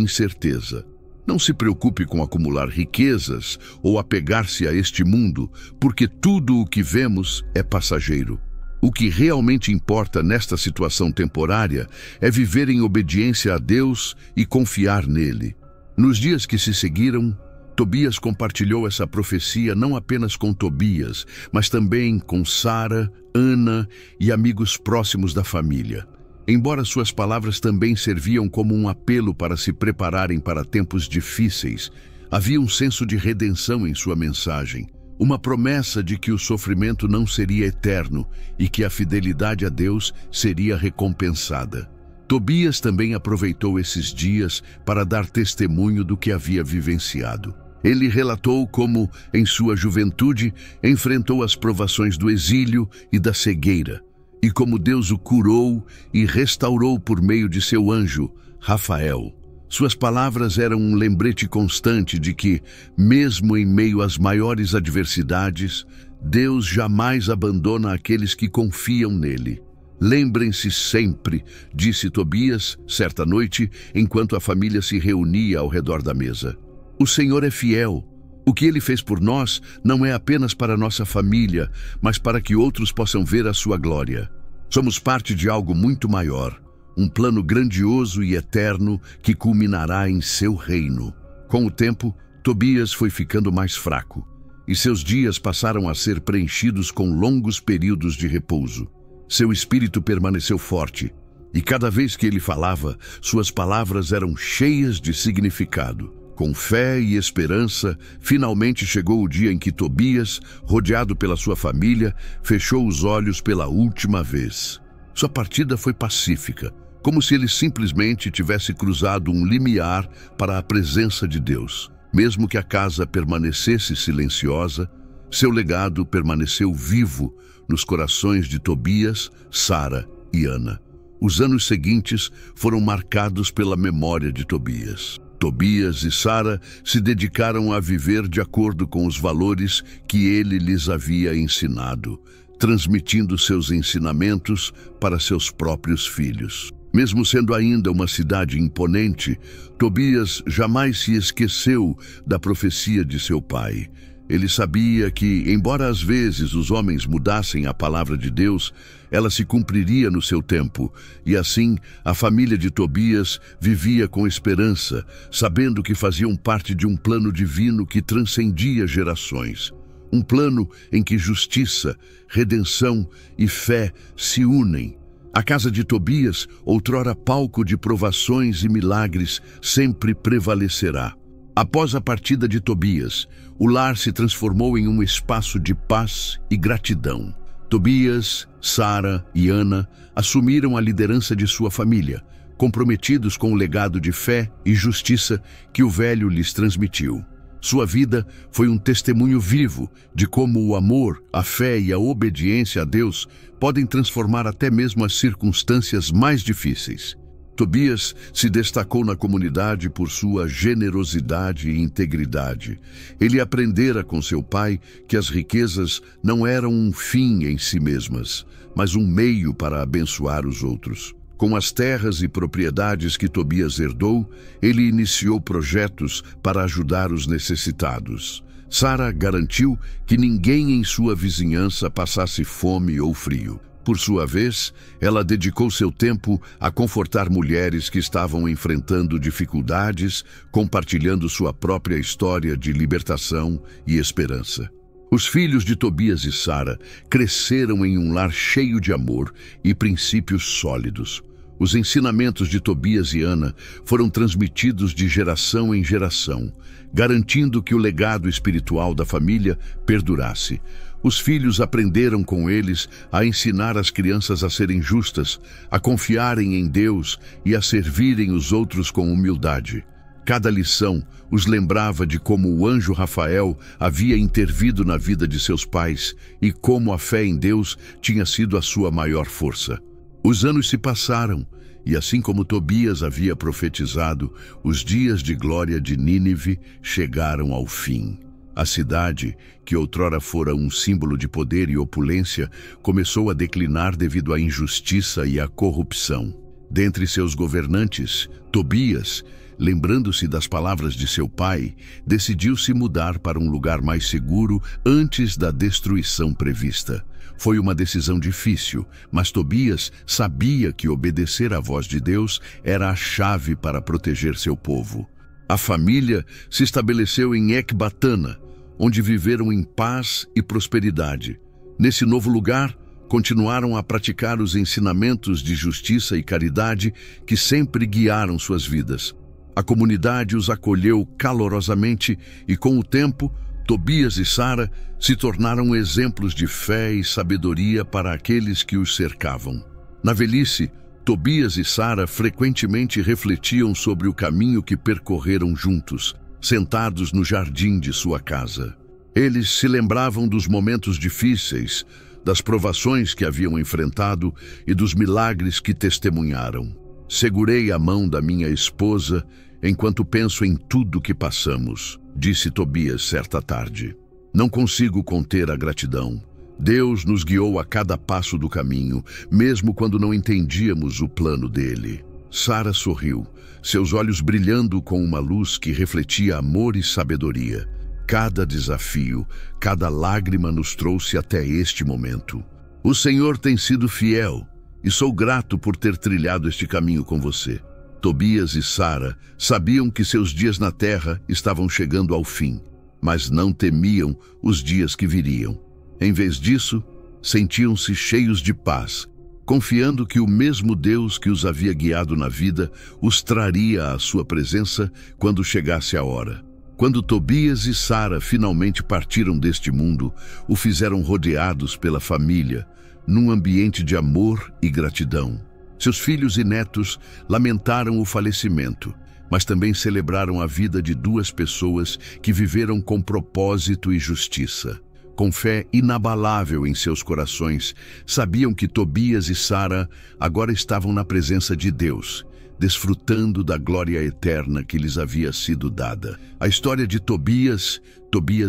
incerteza. Não se preocupe com acumular riquezas ou apegar-se a este mundo, porque tudo o que vemos é passageiro. O que realmente importa nesta situação temporária é viver em obediência a Deus e confiar nele. Nos dias que se seguiram, Tobias compartilhou essa profecia não apenas com Tobias, mas também com Sara, Ana e amigos próximos da família. Embora suas palavras também serviam como um apelo para se prepararem para tempos difíceis, havia um senso de redenção em sua mensagem. Uma promessa de que o sofrimento não seria eterno e que a fidelidade a Deus seria recompensada. Tobias também aproveitou esses dias para dar testemunho do que havia vivenciado. Ele relatou como, em sua juventude, enfrentou as provações do exílio e da cegueira, e como Deus o curou e restaurou por meio de seu anjo, Rafael. Suas palavras eram um lembrete constante de que, mesmo em meio às maiores adversidades, Deus jamais abandona aqueles que confiam nele. Lembrem-se sempre, disse Tobias, certa noite, enquanto a família se reunia ao redor da mesa. O Senhor é fiel. O que Ele fez por nós não é apenas para nossa família, mas para que outros possam ver a sua glória. Somos parte de algo muito maior. Um plano grandioso e eterno que culminará em seu reino. Com o tempo, Tobias foi ficando mais fraco, e seus dias passaram a ser preenchidos com longos períodos de repouso. Seu espírito permaneceu forte, e cada vez que ele falava, suas palavras eram cheias de significado. Com fé e esperança, finalmente chegou o dia em que Tobias, rodeado pela sua família, fechou os olhos pela última vez. Sua partida foi pacífica, como se ele simplesmente tivesse cruzado um limiar para a presença de Deus. Mesmo que a casa permanecesse silenciosa, seu legado permaneceu vivo nos corações de Tobias, Sara e Ana. Os anos seguintes foram marcados pela memória de Tobias. Tobias e Sara se dedicaram a viver de acordo com os valores que ele lhes havia ensinado, transmitindo seus ensinamentos para seus próprios filhos. Mesmo sendo ainda uma cidade imponente, Tobias jamais se esqueceu da profecia de seu pai. Ele sabia que, embora às vezes os homens mudassem a palavra de Deus, ela se cumpriria no seu tempo, e assim a família de Tobias vivia com esperança, sabendo que faziam parte de um plano divino que transcendia gerações. Um plano em que justiça, redenção e fé se unem. A casa de Tobias, outrora palco de provações e milagres, sempre prevalecerá. Após a partida de Tobias, o lar se transformou em um espaço de paz e gratidão. Tobias, Sara e Ana assumiram a liderança de sua família, comprometidos com o legado de fé e justiça que o velho lhes transmitiu. Sua vida foi um testemunho vivo de como o amor, a fé e a obediência a Deus podem transformar até mesmo as circunstâncias mais difíceis. Tobias se destacou na comunidade por sua generosidade e integridade. Ele aprendera com seu pai que as riquezas não eram um fim em si mesmas, mas um meio para abençoar os outros. Com as terras e propriedades que Tobias herdou, ele iniciou projetos para ajudar os necessitados. Sara garantiu que ninguém em sua vizinhança passasse fome ou frio. Por sua vez, ela dedicou seu tempo a confortar mulheres que estavam enfrentando dificuldades, compartilhando sua própria história de libertação e esperança. Os filhos de Tobias e Sara cresceram em um lar cheio de amor e princípios sólidos. Os ensinamentos de Tobias e Ana foram transmitidos de geração em geração, garantindo que o legado espiritual da família perdurasse. Os filhos aprenderam com eles a ensinar as crianças a serem justas, a confiarem em Deus e a servirem os outros com humildade. Cada lição os lembrava de como o anjo Rafael havia intervido na vida de seus pais e como a fé em Deus tinha sido a sua maior força. Os anos se passaram e, assim como Tobias havia profetizado, os dias de glória de Nínive chegaram ao fim. A cidade, que outrora fora um símbolo de poder e opulência, começou a declinar devido à injustiça e à corrupção. Dentre seus governantes, Tobias, lembrando-se das palavras de seu pai, decidiu se mudar para um lugar mais seguro antes da destruição prevista. Foi uma decisão difícil, mas Tobias sabia que obedecer à voz de Deus era a chave para proteger seu povo. A família se estabeleceu em Ecbatana, onde viveram em paz e prosperidade. Nesse novo lugar, continuaram a praticar os ensinamentos de justiça e caridade que sempre guiaram suas vidas. A comunidade os acolheu calorosamente e, com o tempo, Tobias e Sara se tornaram exemplos de fé e sabedoria para aqueles que os cercavam. Na velhice, Tobias e Sara frequentemente refletiam sobre o caminho que percorreram juntos, sentados no jardim de sua casa. Eles se lembravam dos momentos difíceis, das provações que haviam enfrentado e dos milagres que testemunharam. Segurei a mão da minha esposa enquanto penso em tudo que passamos, disse Tobias certa tarde. Não consigo conter a gratidão. Deus nos guiou a cada passo do caminho, mesmo quando não entendíamos o plano dele. Sara sorriu, seus olhos brilhando com uma luz que refletia amor e sabedoria. Cada desafio, cada lágrima nos trouxe até este momento. O Senhor tem sido fiel e sou grato por ter trilhado este caminho com você. Tobias e Sara sabiam que seus dias na terra estavam chegando ao fim, mas não temiam os dias que viriam. Em vez disso, sentiam-se cheios de paz, confiando que o mesmo Deus que os havia guiado na vida os traria à sua presença quando chegasse a hora. Quando Tobias e Sara finalmente partiram deste mundo, o fizeram rodeados pela família, num ambiente de amor e gratidão. Seus filhos e netos lamentaram o falecimento, mas também celebraram a vida de duas pessoas que viveram com propósito e justiça. Com fé inabalável em seus corações, sabiam que Tobias e Sara agora estavam na presença de Deus, desfrutando da glória eterna que lhes havia sido dada. A história de Tobias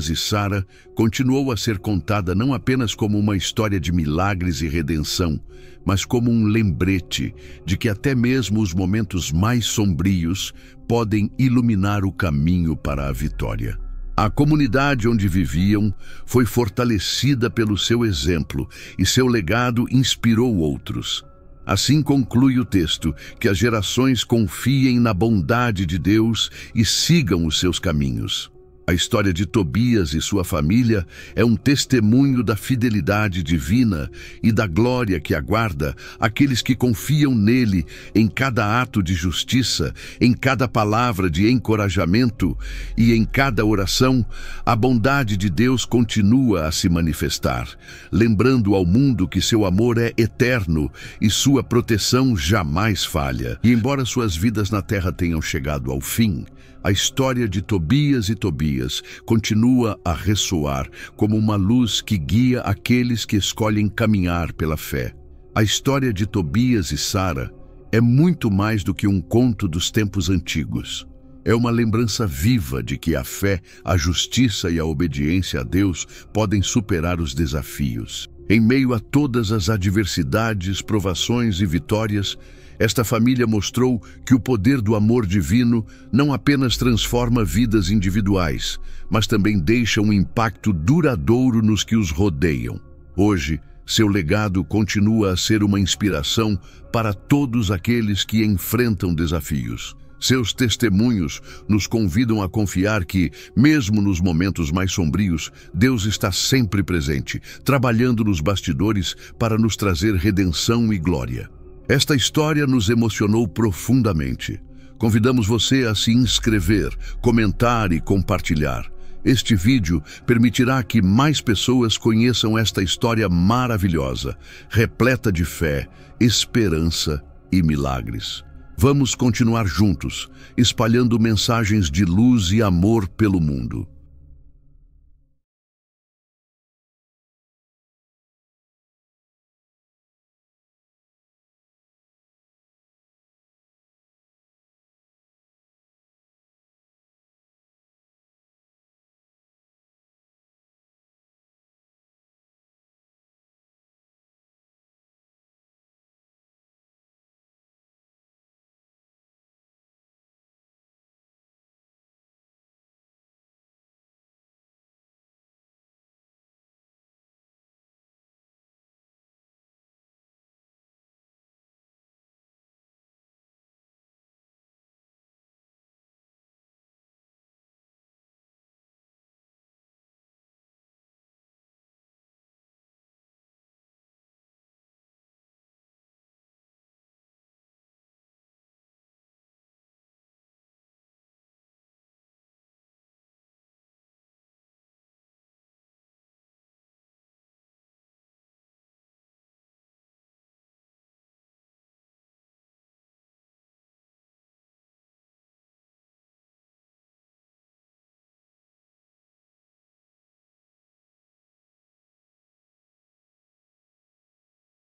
e Sara continuou a ser contada não apenas como uma história de milagres e redenção, mas como um lembrete de que até mesmo os momentos mais sombrios podem iluminar o caminho para a vitória. A comunidade onde viviam foi fortalecida pelo seu exemplo e seu legado inspirou outros. Assim conclui o texto, que as gerações confiem na bondade de Deus e sigam os seus caminhos. A história de Tobias e sua família é um testemunho da fidelidade divina e da glória que aguarda aqueles que confiam nele em cada ato de justiça, em cada palavra de encorajamento e em cada oração. A bondade de Deus continua a se manifestar, lembrando ao mundo que seu amor é eterno e sua proteção jamais falha. E embora suas vidas na terra tenham chegado ao fim, a história de Tobias e Tobias continua a ressoar como uma luz que guia aqueles que escolhem caminhar pela fé. A história de Tobias e Sara é muito mais do que um conto dos tempos antigos. É uma lembrança viva de que a fé, a justiça e a obediência a Deus podem superar os desafios. Em meio a todas as adversidades, provações e vitórias, esta família mostrou que o poder do amor divino não apenas transforma vidas individuais, mas também deixa um impacto duradouro nos que os rodeiam. Hoje, seu legado continua a ser uma inspiração para todos aqueles que enfrentam desafios. Seus testemunhos nos convidam a confiar que, mesmo nos momentos mais sombrios, Deus está sempre presente, trabalhando nos bastidores para nos trazer redenção e glória. Esta história nos emocionou profundamente. Convidamos você a se inscrever, comentar e compartilhar. Este vídeo permitirá que mais pessoas conheçam esta história maravilhosa, repleta de fé, esperança e milagres. Vamos continuar juntos, espalhando mensagens de luz e amor pelo mundo.